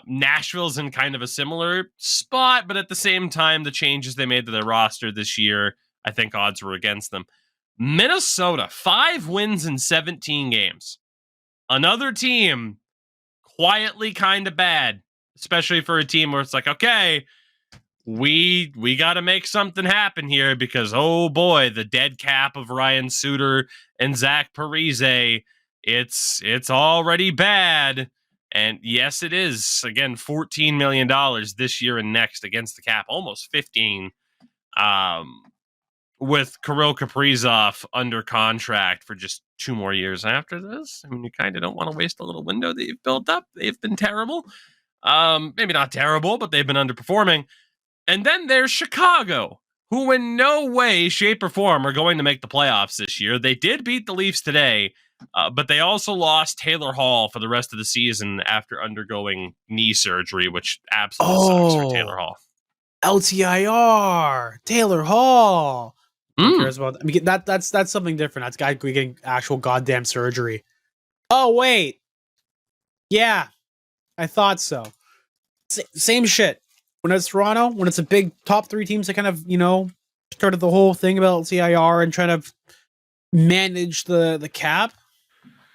B: Nashville's in kind of a similar spot, but at the same time, the changes they made to their roster this year, I think odds were against them. Minnesota, 5 wins in 17 games. Another team quietly kind of bad, especially for a team where it's like, okay, we got to make something happen here because, oh boy, the dead cap of Ryan Suter and Zach Parise, it's already bad. And yes, it is. Again, $14 million this year and next against the cap, almost 15. With Kirill Kaprizov under contract for just 2 more years after this. I mean, you kind of don't want to waste a little window that you've built up. They've been terrible. Maybe not terrible, but they've been underperforming. And then there's Chicago, who in no way, shape, or form are going to make the playoffs this year. They did beat the Leafs today, but they also lost Taylor Hall for the rest of the season after undergoing knee surgery, which absolutely sucks for Taylor Hall.
A: LTIR, Taylor Hall. Who cares about that? I mean, that's something different. That's guy getting actual goddamn surgery. Oh, wait. Yeah, I thought so. Same shit. When it's Toronto, when it's a big top 3 teams that kind of, started the whole thing about LTIR and trying to manage the cap,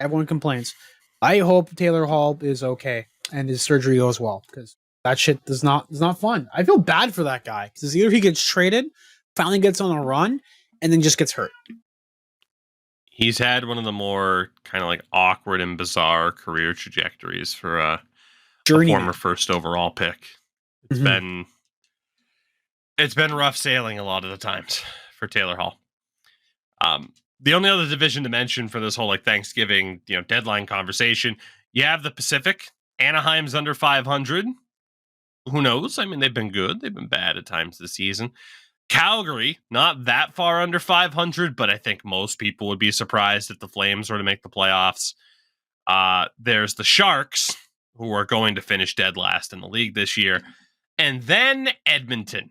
A: everyone complains. I hope Taylor Hall is okay and his surgery goes well, because that shit is not fun. I feel bad for that guy, because either he gets traded, finally gets on a run, and then just gets hurt.
B: He's had one of the more kind of like awkward and bizarre career trajectories for a former first overall pick. It's been rough sailing a lot of the times for Taylor Hall. The only other division to mention for this whole like Thanksgiving, deadline conversation, you have the Pacific. Anaheim's under 500. Who knows? I mean, they've been good. They've been bad at times this season. Calgary, not that far under 500, but I think most people would be surprised if the Flames were to make the playoffs. There's the Sharks, who are going to finish dead last in the league this year. And then Edmonton.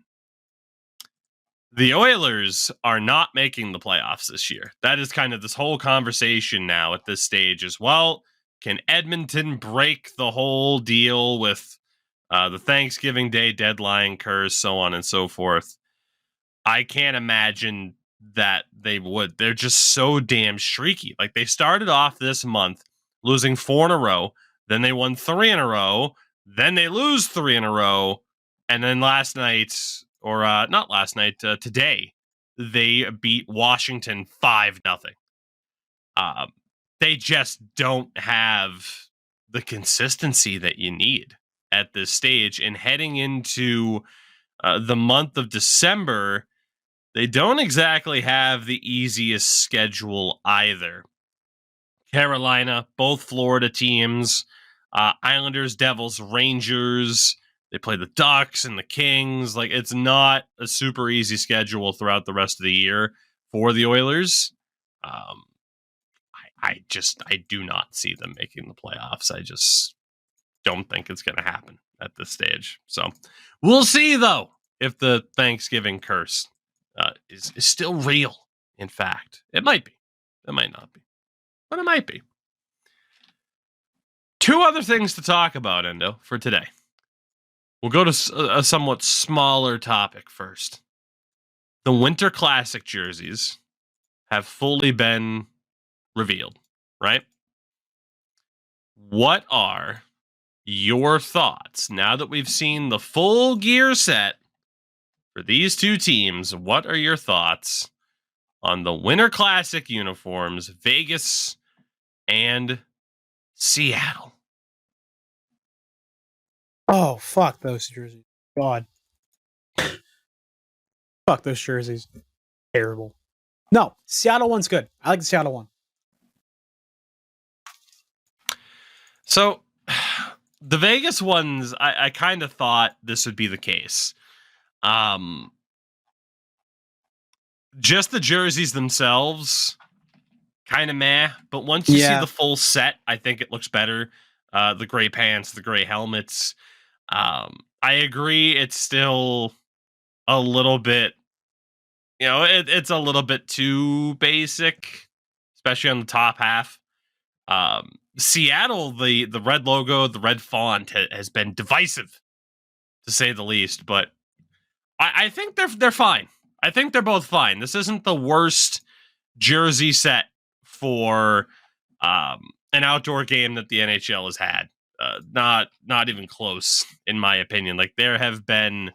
B: The Oilers are not making the playoffs this year. That is kind of this whole conversation now at this stage as well. Can Edmonton break the whole deal with the Thanksgiving Day deadline curse, so on and so forth? I can't imagine that they would. They're just so damn streaky. Like, they started off this month losing 4 in a row. Then they won 3 in a row. Then they lose 3 in a row. And then last night, or not last night, today, they beat Washington 5-0. They just don't have the consistency that you need at this stage. And heading into the month of December, they don't exactly have the easiest schedule either. Carolina, both Florida teams, Islanders, Devils, Rangers. They play the Ducks and the Kings. Like, it's not a super easy schedule throughout the rest of the year for the Oilers. I do not see them making the playoffs. I just don't think it's going to happen at this stage. So we'll see, though, if the Thanksgiving curse is still real. In fact, it might be. It might not be, but it might be. 2 other things to talk about, Endo, for today. We'll go to a somewhat smaller topic first. The Winter Classic jerseys have fully been revealed, right? What are your thoughts now that we've seen the full gear set for these 2 teams? What are your thoughts on the Winter Classic uniforms, Vegas and Seattle?
A: Oh, fuck those jerseys. God. Fuck those jerseys. Terrible. No, Seattle one's good. I like the Seattle one.
B: So, the Vegas ones, I kind of thought this would be the case. just the jerseys themselves, kind of meh. But once you see the full set, I think it looks better. The gray pants, the gray helmets. I agree. It's still a little bit, it's a little bit too basic, especially on the top half. Seattle, the red logo, the red font has been divisive, to say the least. But I think they're fine. I think they're both fine. This isn't the worst jersey set for an outdoor game that the NHL has had. Not even close, in my opinion. Like, there have been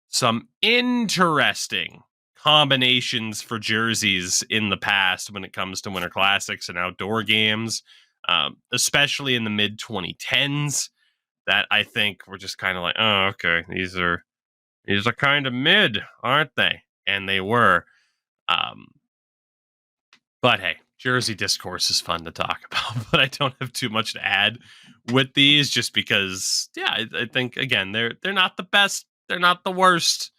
B: some interesting combinations for jerseys in the past when it comes to Winter Classics and outdoor games, especially in the mid 2010s. That I think were just kind of like, oh, okay, these are kind of mid, aren't they? And they were. But hey, jersey discourse is fun to talk about, but I don't have too much to add with these, just because, yeah, I think, again, they're not the best, they're not the worst,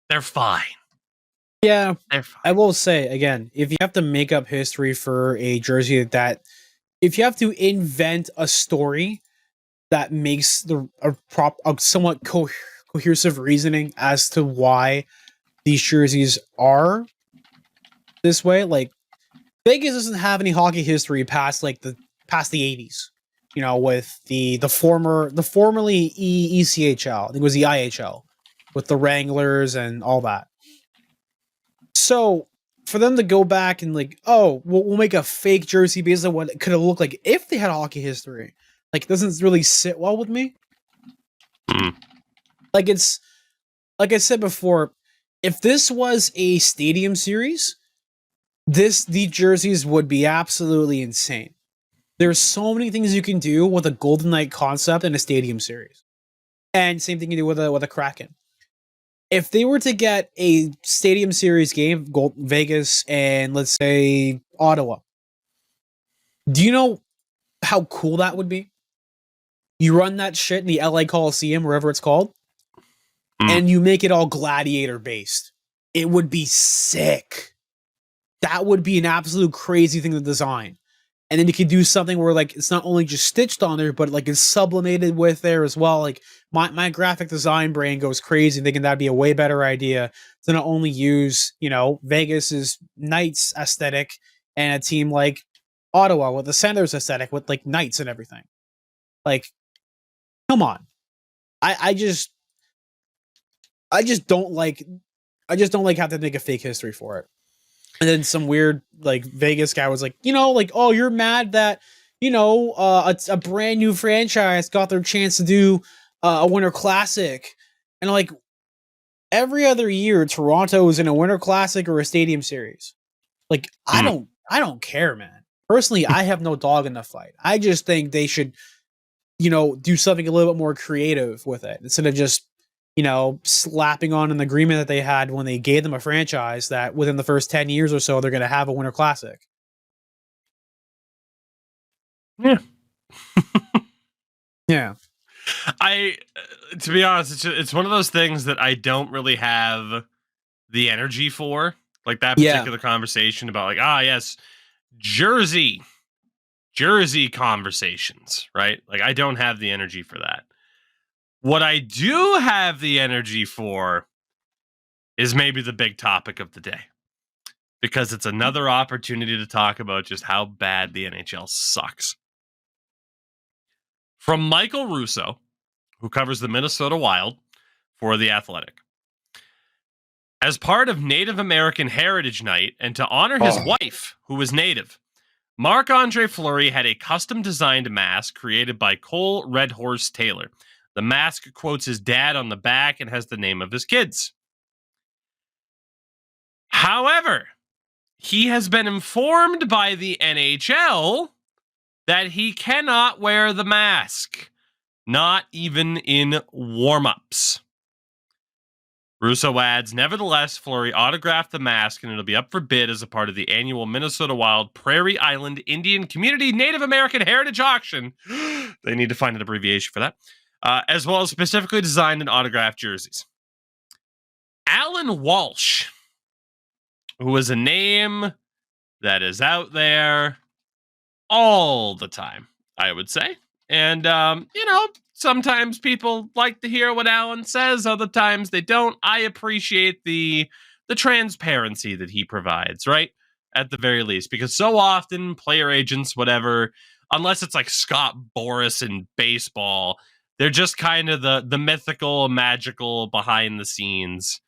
B: they're fine.
A: Yeah,
B: They're fine.
A: I will say again, if you have to make up history for a jersey if you have to invent a story that makes a somewhat cohesive reasoning as to why these jerseys are this way, like Vegas doesn't have any hockey history past the 80s. With the formerly ECHL, I think it was the IHL, with the Wranglers and all that. So for them to go back and we'll make a fake jersey based on what it could have looked like if they had hockey history, it doesn't really sit well with me. It's like I said before, if this was a stadium series, these jerseys would be absolutely insane. There's so many things you can do with a Golden Knight concept in a stadium series, and same thing you do with a Kraken. If they were to get a stadium series game, Vegas and let's say Ottawa, do you know how cool that would be? You run that shit in the LA Coliseum, wherever it's called, and you make it all gladiator based. It would be sick. That would be an absolute crazy thing to design. And then you could do something where it's not only just stitched on there, but it's sublimated with there as well. My graphic design brain goes crazy thinking that'd be a way better idea to not only use, Vegas's Knights aesthetic and a team like Ottawa with the Senators aesthetic with Knights and everything. Come on. I just don't like having to make a fake history for it. And then some weird Vegas guy was oh, you're mad that a brand new franchise got their chance to do a Winter Classic, and every other year Toronto is in a Winter Classic or a Stadium Series. I don't care, man. Personally, I have no dog in the fight. I just think they should do something a little bit more creative with it instead of just slapping on an agreement that they had when they gave them a franchise that within the first 10 years or so, they're going to have a Winter Classic.
B: Yeah.
A: Yeah.
B: To be honest, it's one of those things that I don't really have the energy for. That particular conversation about yes, jersey conversations, right? I don't have the energy for that. What I do have the energy for is maybe the big topic of the day, because it's another opportunity to talk about just how bad the NHL sucks. From Michael Russo, who covers the Minnesota Wild for The Athletic. As part of Native American Heritage Night and to honor his wife, who was Native, Marc-Andre Fleury had a custom-designed mask created by Cole Red Horse Taylor. The mask quotes his dad on the back and has the name of his kids. However, he has been informed by the NHL that he cannot wear the mask, not even in warm-ups. Russo adds, nevertheless, Fleury autographed the mask and it'll be up for bid as a part of the annual Minnesota Wild Prairie Island Indian Community Native American Heritage Auction. They need to find an abbreviation for that. As well as specifically designed and autographed jerseys. Alan Walsh who is a name that is out there all the time, I would say. And, sometimes people like to hear what Alan says, other times they don't. I appreciate the transparency that he provides, right? At the very least, because so often player agents, whatever, unless it's like Scott Boras in baseball, they're just kind of the mythical, magical, behind the scenes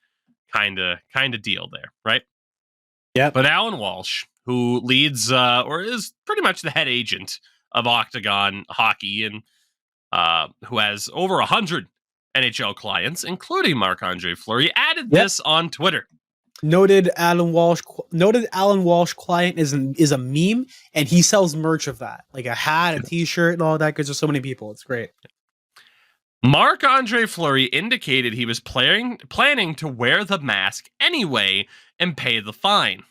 B: kind of deal there, right?
A: Yep.
B: But Alan Walsh, who leads or is pretty much the head agent of Octagon Hockey, and who has over 100 NHL clients, including Marc-Andre Fleury, added this on Twitter.
A: Noted Alan Walsh client is a meme, and he sells merch of that, like a hat, a T-shirt, and all that. Because there's so many people, it's great.
B: Marc-Andre Fleury indicated he was planning to wear the mask anyway and pay the fine.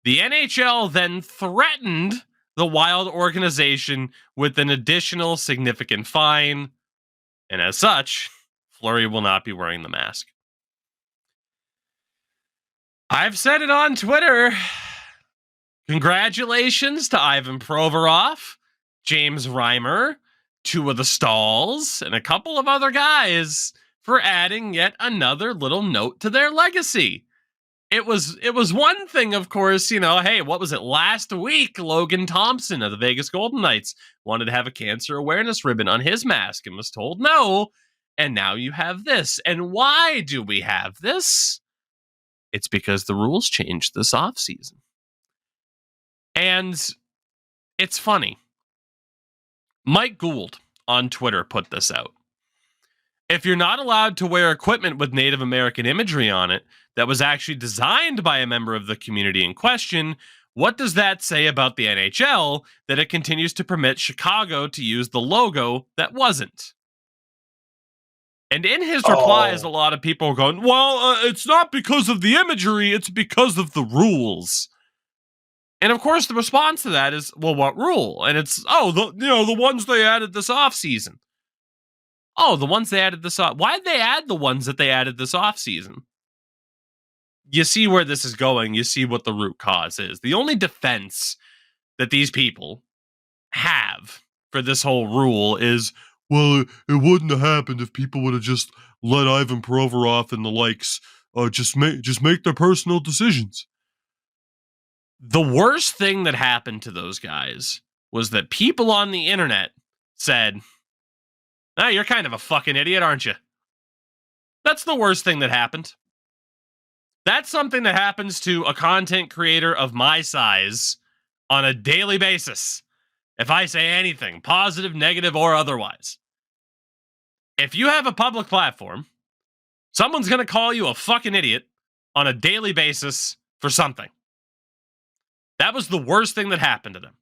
B: The NHL then threatened the Wild organization with an additional significant fine, and as such, Fleury will not be wearing the mask. I've said it on Twitter. Congratulations to Ivan Provorov, James Reimer, two of the Stalls, and a couple of other guys for adding yet another little note to their legacy. It was one thing, of course, hey, what was it? Last week, Logan Thompson of the Vegas Golden Knights wanted to have a cancer awareness ribbon on his mask and was told no. And now you have this. And why do we have this? It's because the rules changed this offseason. And it's funny. Mike Gould on Twitter put this out. If you're not allowed to wear equipment with Native American imagery on it that was actually designed by a member of the community in question, what does that say about the NHL that it continues to permit Chicago to use the logo that wasn't? And in his replies, a lot of people are going, well, it's not because of the imagery, it's because of the rules. And of course, the response to that is, well, what rule? And it's, the ones they added this offseason. Oh, the ones they added this off. Why did they add the ones that they added this offseason? You see where this is going. You see what the root cause is. The only defense that these people have for this whole rule is, well, it wouldn't have happened if people would have just let Ivan Provorov and the likes just make their personal decisions. The worst thing that happened to those guys was that people on the internet said, you're kind of a fucking idiot, aren't you? That's the worst thing that happened. That's something that happens to a content creator of my size on a daily basis. If I say anything, positive, negative, or otherwise. If you have a public platform, someone's going to call you a fucking idiot on a daily basis for something. That was the worst thing that happened to them.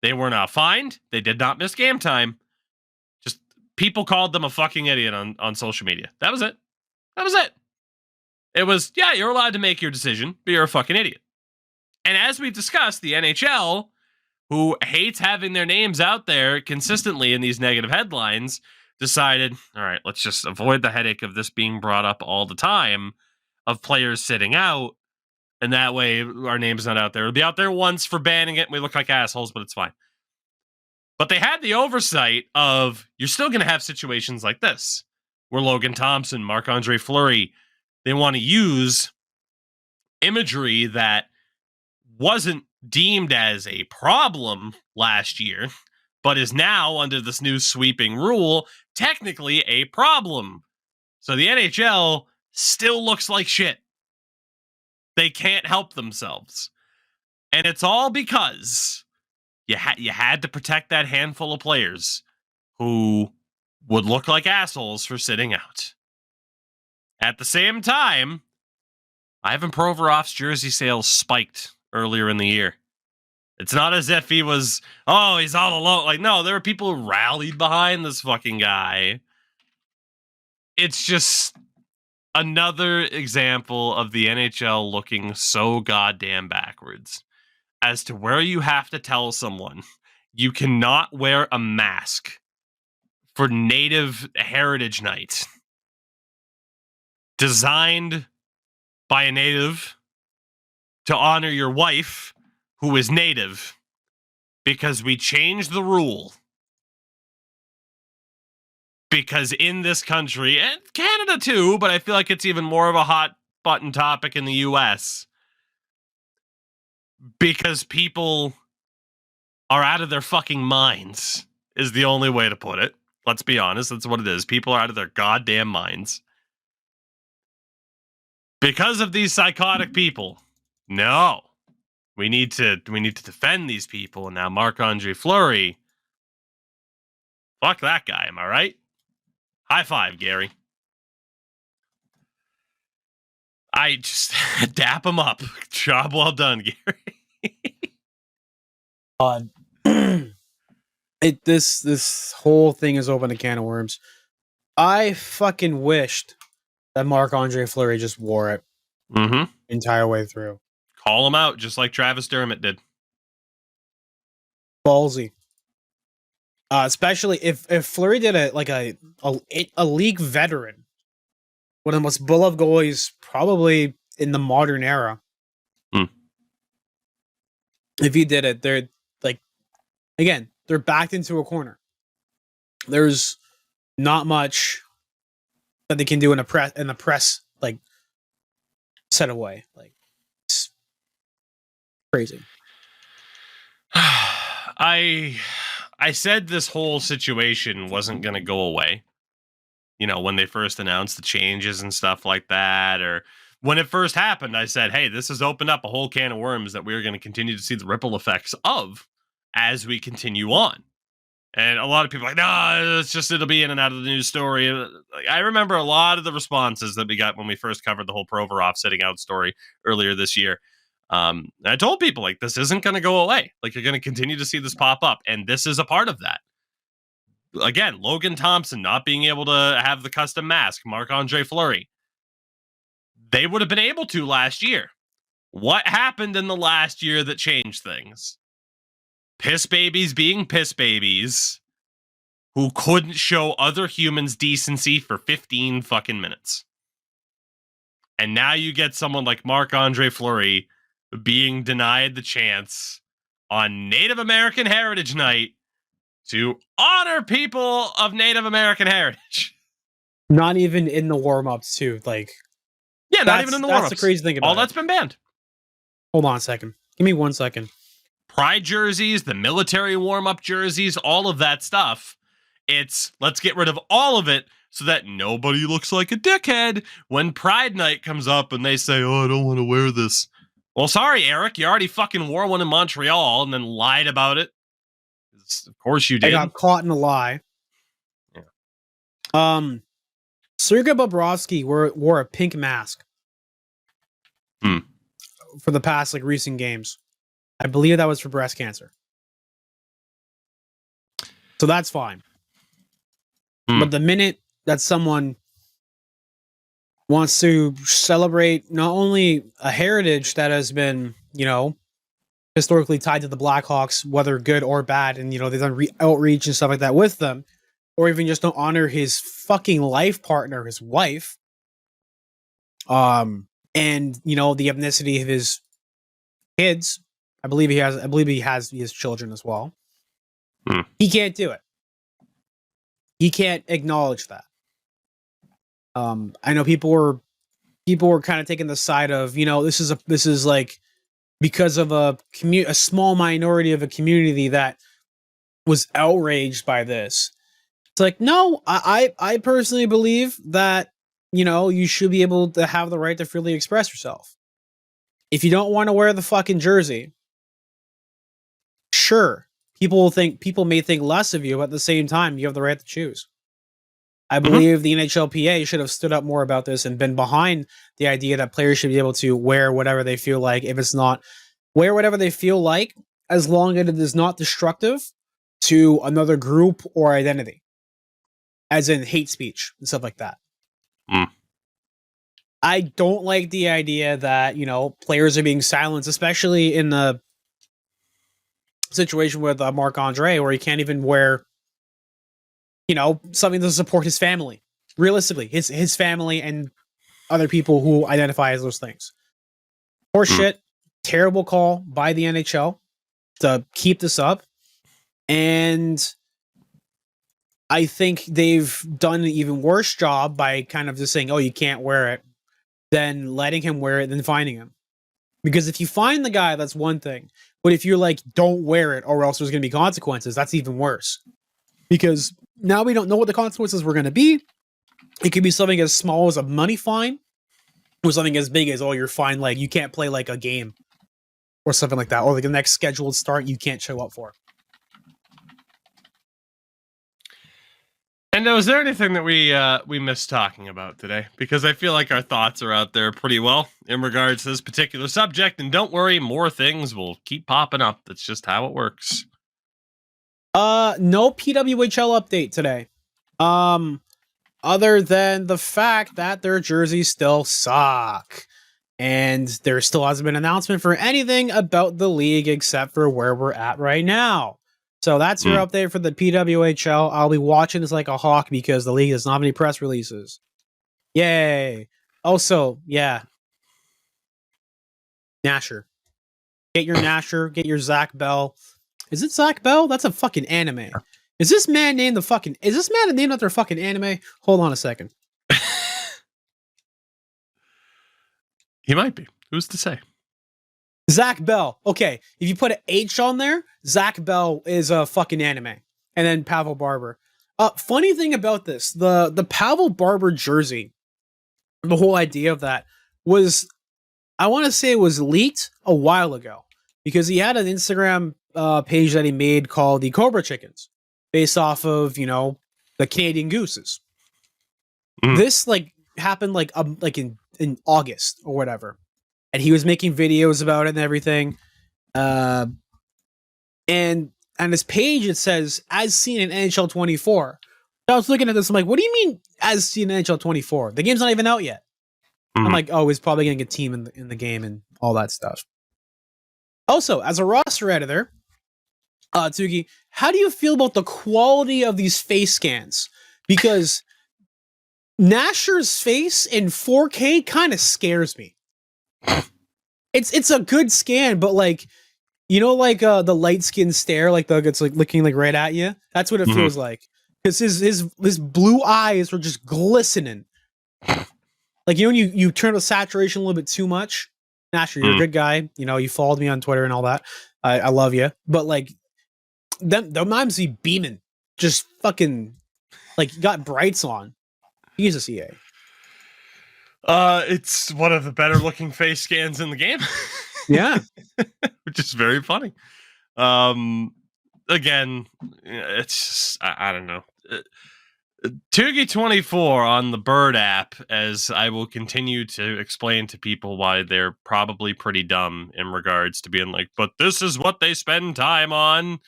B: They were not fined. They did not miss game time. Just people called them a fucking idiot on social media. That was it. That was it. It was, you're allowed to make your decision, but you're a fucking idiot. And as we've discussed, the NHL, who hates having their names out there consistently in these negative headlines, decided, all right, let's just avoid the headache of this being brought up all the time, of players sitting out, and that way our name's not out there. It'll be out there once for banning it, and we look like assholes, but it's fine. But they had the oversight of, you're still going to have situations like this, where Logan Thompson, Marc-Andre Fleury, they want to use imagery that wasn't deemed as a problem last year, but is now, under this new sweeping rule, technically a problem. So the NHL still looks like shit. They can't help themselves. And it's all because you had to protect that handful of players who would look like assholes for sitting out. At the same time, Ivan Provorov's jersey sales spiked earlier in the year. It's not as if he was, he's all alone. Like, no, there were people who rallied behind this fucking guy. It's just another example of the NHL looking so goddamn backwards as to where you have to tell someone you cannot wear a mask for Native Heritage Night designed by a Native to honor your wife, who is native, because we changed the rule. Because in this country, and Canada too, but I feel like it's even more of a hot button topic in the US, because people are out of their fucking minds, is the only way to put it. Let's be honest, that's what it is. People are out of their goddamn minds. Because of these psychotic people. No. We need to defend these people. And now Marc-Andre Fleury, fuck that guy, am I right? High five, Gary. I just dap him up. Job well done, Gary.
A: This whole thing has opened a can of worms. I fucking wished that Marc-Andre Fleury just wore it entire way through.
B: Call him out, just like Travis Dermott did.
A: Ballsy. Especially if Fleury did a league veteran, one of the most beloved goalies probably in the modern era. If he did it, they're they're backed into a corner. There's not much that they can do in the press set away. Like, it's crazy.
B: I said this whole situation wasn't going to go away. You know, when they first announced the changes and stuff like that, or when it first happened, I said, hey, this has opened up a whole can of worms that we're going to continue to see the ripple effects of as we continue on. And a lot of people are like, no, it'll be in and out of the news story. I remember a lot of the responses that we got when we first covered the whole Provorov sitting out story earlier this year. I told people, like, this isn't going to go away. Like, you're going to continue to see this pop up. And this is a part of that. Again, Logan Thompson not being able to have the custom mask, Marc-Andre Fleury. They would have been able to last year. What happened in the last year that changed things? Piss babies being piss babies who couldn't show other humans decency for 15 fucking minutes. And now you get someone like Marc-Andre Fleury being denied the chance on Native American Heritage Night to honor people of Native American heritage.
A: Not even in the warm-ups, too.
B: Yeah, not even in the warm-ups.
A: That's the crazy thing about it.
B: All that's been banned.
A: Hold on a second. Give me 1 second.
B: Pride jerseys, the military warm-up jerseys, all of that stuff. It's, let's get rid of all of it so that nobody looks like a dickhead when Pride Night comes up and they say, oh, I don't want to wear this. Well, sorry, Eric. You already fucking wore one in Montreal and then lied about it. Of course you did.
A: I got caught in a lie.
B: Yeah.
A: Sergei Bobrovsky wore a pink mask for the past recent games. I believe that was for breast cancer. So that's fine. But the minute that someone wants to celebrate not only a heritage that has been, historically tied to the Blackhawks, whether good or bad, and, they've done outreach and stuff like that with them, or even just don't honor his fucking life partner, his wife, and, the ethnicity of his kids. I believe he has his children as well. He can't do it. He can't acknowledge that. I know people were kind of taking the side of, this is because of a small minority of a community that was outraged by this. It's no, I personally believe that, you should be able to have the right to freely express yourself. If you don't want to wear the fucking jersey, sure, people may think less of you, but at the same time, you have the right to choose. I believe the NHLPA should have stood up more about this and been behind the idea that players should be able to wear whatever they feel like. If it's not, wear whatever they feel like, as long as it is not destructive to another group or identity, as in hate speech and stuff like that. I don't like the idea that, players are being silenced, especially in the situation with Marc-Andre, where he can't even wear, something to support his family. Realistically, his family and other people who identify as those things. Horse shit. terrible call by the NHL to keep this up. And I think they've done an even worse job by kind of just saying, oh, you can't wear it, than letting him wear it, than finding him. Because if you find the guy, that's one thing. But if you're like, don't wear it or else there's going to be consequences, that's even worse. Because now we don't know what the consequences were going to be. It could be something as small as a money fine or something as big as, oh, you're fined, like you can't play like a game or something like that. Or like the next scheduled start you can't show up for.
B: And was there anything that we missed talking about today? Because I feel like our thoughts are out there pretty well in regards to this particular subject. And don't worry, more things will keep popping up. That's just how it works.
A: No PWHL update today. Other than the fact that their jerseys still suck. And there still hasn't been an announcement for anything about the league except for where we're at right now. So that's your update for the PWHL. I'll be watching this like a hawk because the league does not have any press releases. Yay. Also, yeah. Nasher. Get your Nasher. Get your Zach Bell. Is it Zach Bell? That's a fucking anime. Is this man named after a fucking anime? Hold on a second.
B: He might be. Who's to say?
A: Zach Bell. Okay, if you put an H on there, Zach Bell is a fucking anime. And then Pavel Barber. Funny thing about this, the Pavel Barber jersey, the whole idea of that was, I want to say it was leaked a while ago because he had an Instagram page that he made called the Cobra Chickens, based off of, the Canadian Gooses. This like happened like in August or whatever. And he was making videos about it and everything. And on his page, it says, as seen in NHL 24. I was looking at this, I'm like, what do you mean, as seen in NHL 24? The game's not even out yet. I'm like, oh, he's probably getting a team in the game and all that stuff. Also, as a roster editor, Tougie, how do you feel about the quality of these face scans? Because Nasher's face in 4K kind of scares me. It's a good scan, but like, the light skin stare, like it's like looking like right at you. That's what it feels like. Because his blue eyes were just glistening. Like, when you turn the saturation a little bit too much. Nasher, you're a good guy. You followed me on Twitter and all that. I love you. But like, them times be beaming, just fucking like got brights on. Jesus, EA.
B: It's one of the better looking face scans in the game.
A: Yeah.
B: Which is very funny. Again, it's just, I don't know. Tougie 24 on the Bird app, as I will continue to explain to people why they're probably pretty dumb in regards to being like, but this is what they spend time on.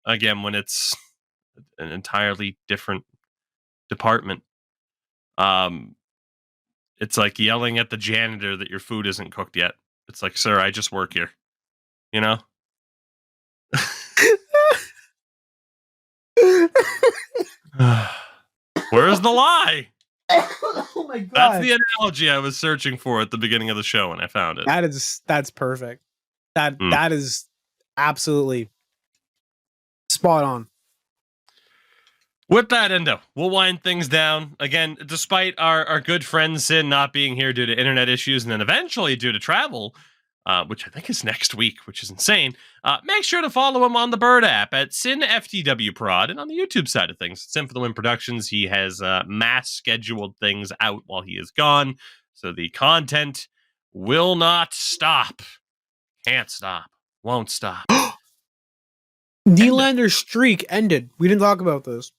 B: Again, when it's an entirely different department. It's like yelling at the janitor that your food isn't cooked yet. It's like, sir, I just work here. Where's the lie?
A: Oh my God.
B: That's the analogy I was searching for at the beginning of the show, and I found it.
A: That's perfect. That is absolutely spot on.
B: With that, Endo, we'll wind things down. Again, despite our good friend Sin not being here due to internet issues and then eventually due to travel, which I think is next week, which is insane, make sure to follow him on the Bird app at Sin FTW Prod, and on the YouTube side of things, Sin for the Win Productions. He has mass scheduled things out while he is gone, so the content will not stop. Can't stop. Won't stop.
A: Nylander's streak ended. We didn't talk about this.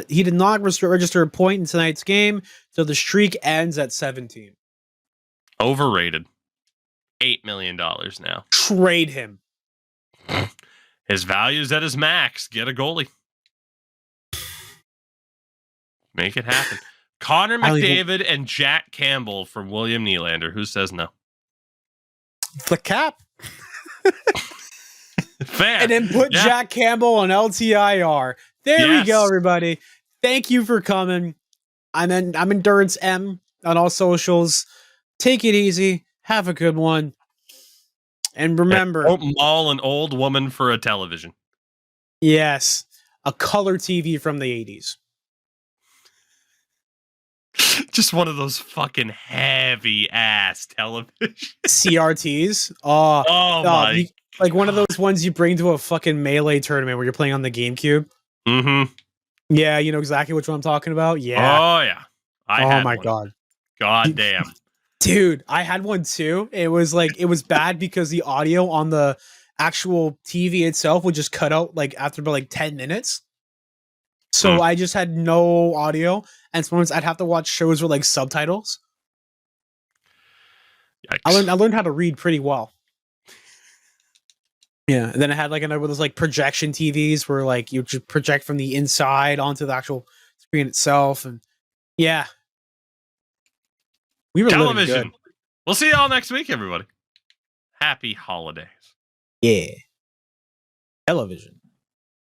A: He did not register a point in tonight's game, so the streak ends at 17.
B: Overrated. $8 million now.
A: Trade him.
B: His value's at his max. Get a goalie. Make it happen. Connor McDavid and Jack Campbell for William Nylander. Who says no?
A: The cap.
B: Fair.
A: And then put Jack Campbell on LTIR. There we go, everybody. Thank you for coming. I'm Endurance M on all socials. Take it easy. Have a good one. And remember,
B: Don't maul an old woman for a television.
A: yes, a color TV from the 80s.
B: Just one of those fucking heavy ass televisions.
A: CRTs.
B: My
A: like one of
B: God.
A: those ones you bring to a fucking Melee tournament where you're playing on the GameCube.
B: Mm-hmm.
A: Yeah, you know exactly which one I'm talking about. Yeah.
B: Oh yeah. I had
A: my
B: one.
A: God.
B: God damn.
A: Dude, I had one too. It was bad because the audio on the actual TV itself would just cut out like after about like 10 minutes. So I just had no audio, and sometimes I'd have to watch shows with like subtitles.
B: Yikes.
A: I learned how to read pretty well. Yeah, and then I had like another one of those like projection TVs where like you just project from the inside onto the actual screen itself, and yeah, we were living good.
B: Television. We'll see y'all next week, everybody. Happy holidays.
A: Yeah, television.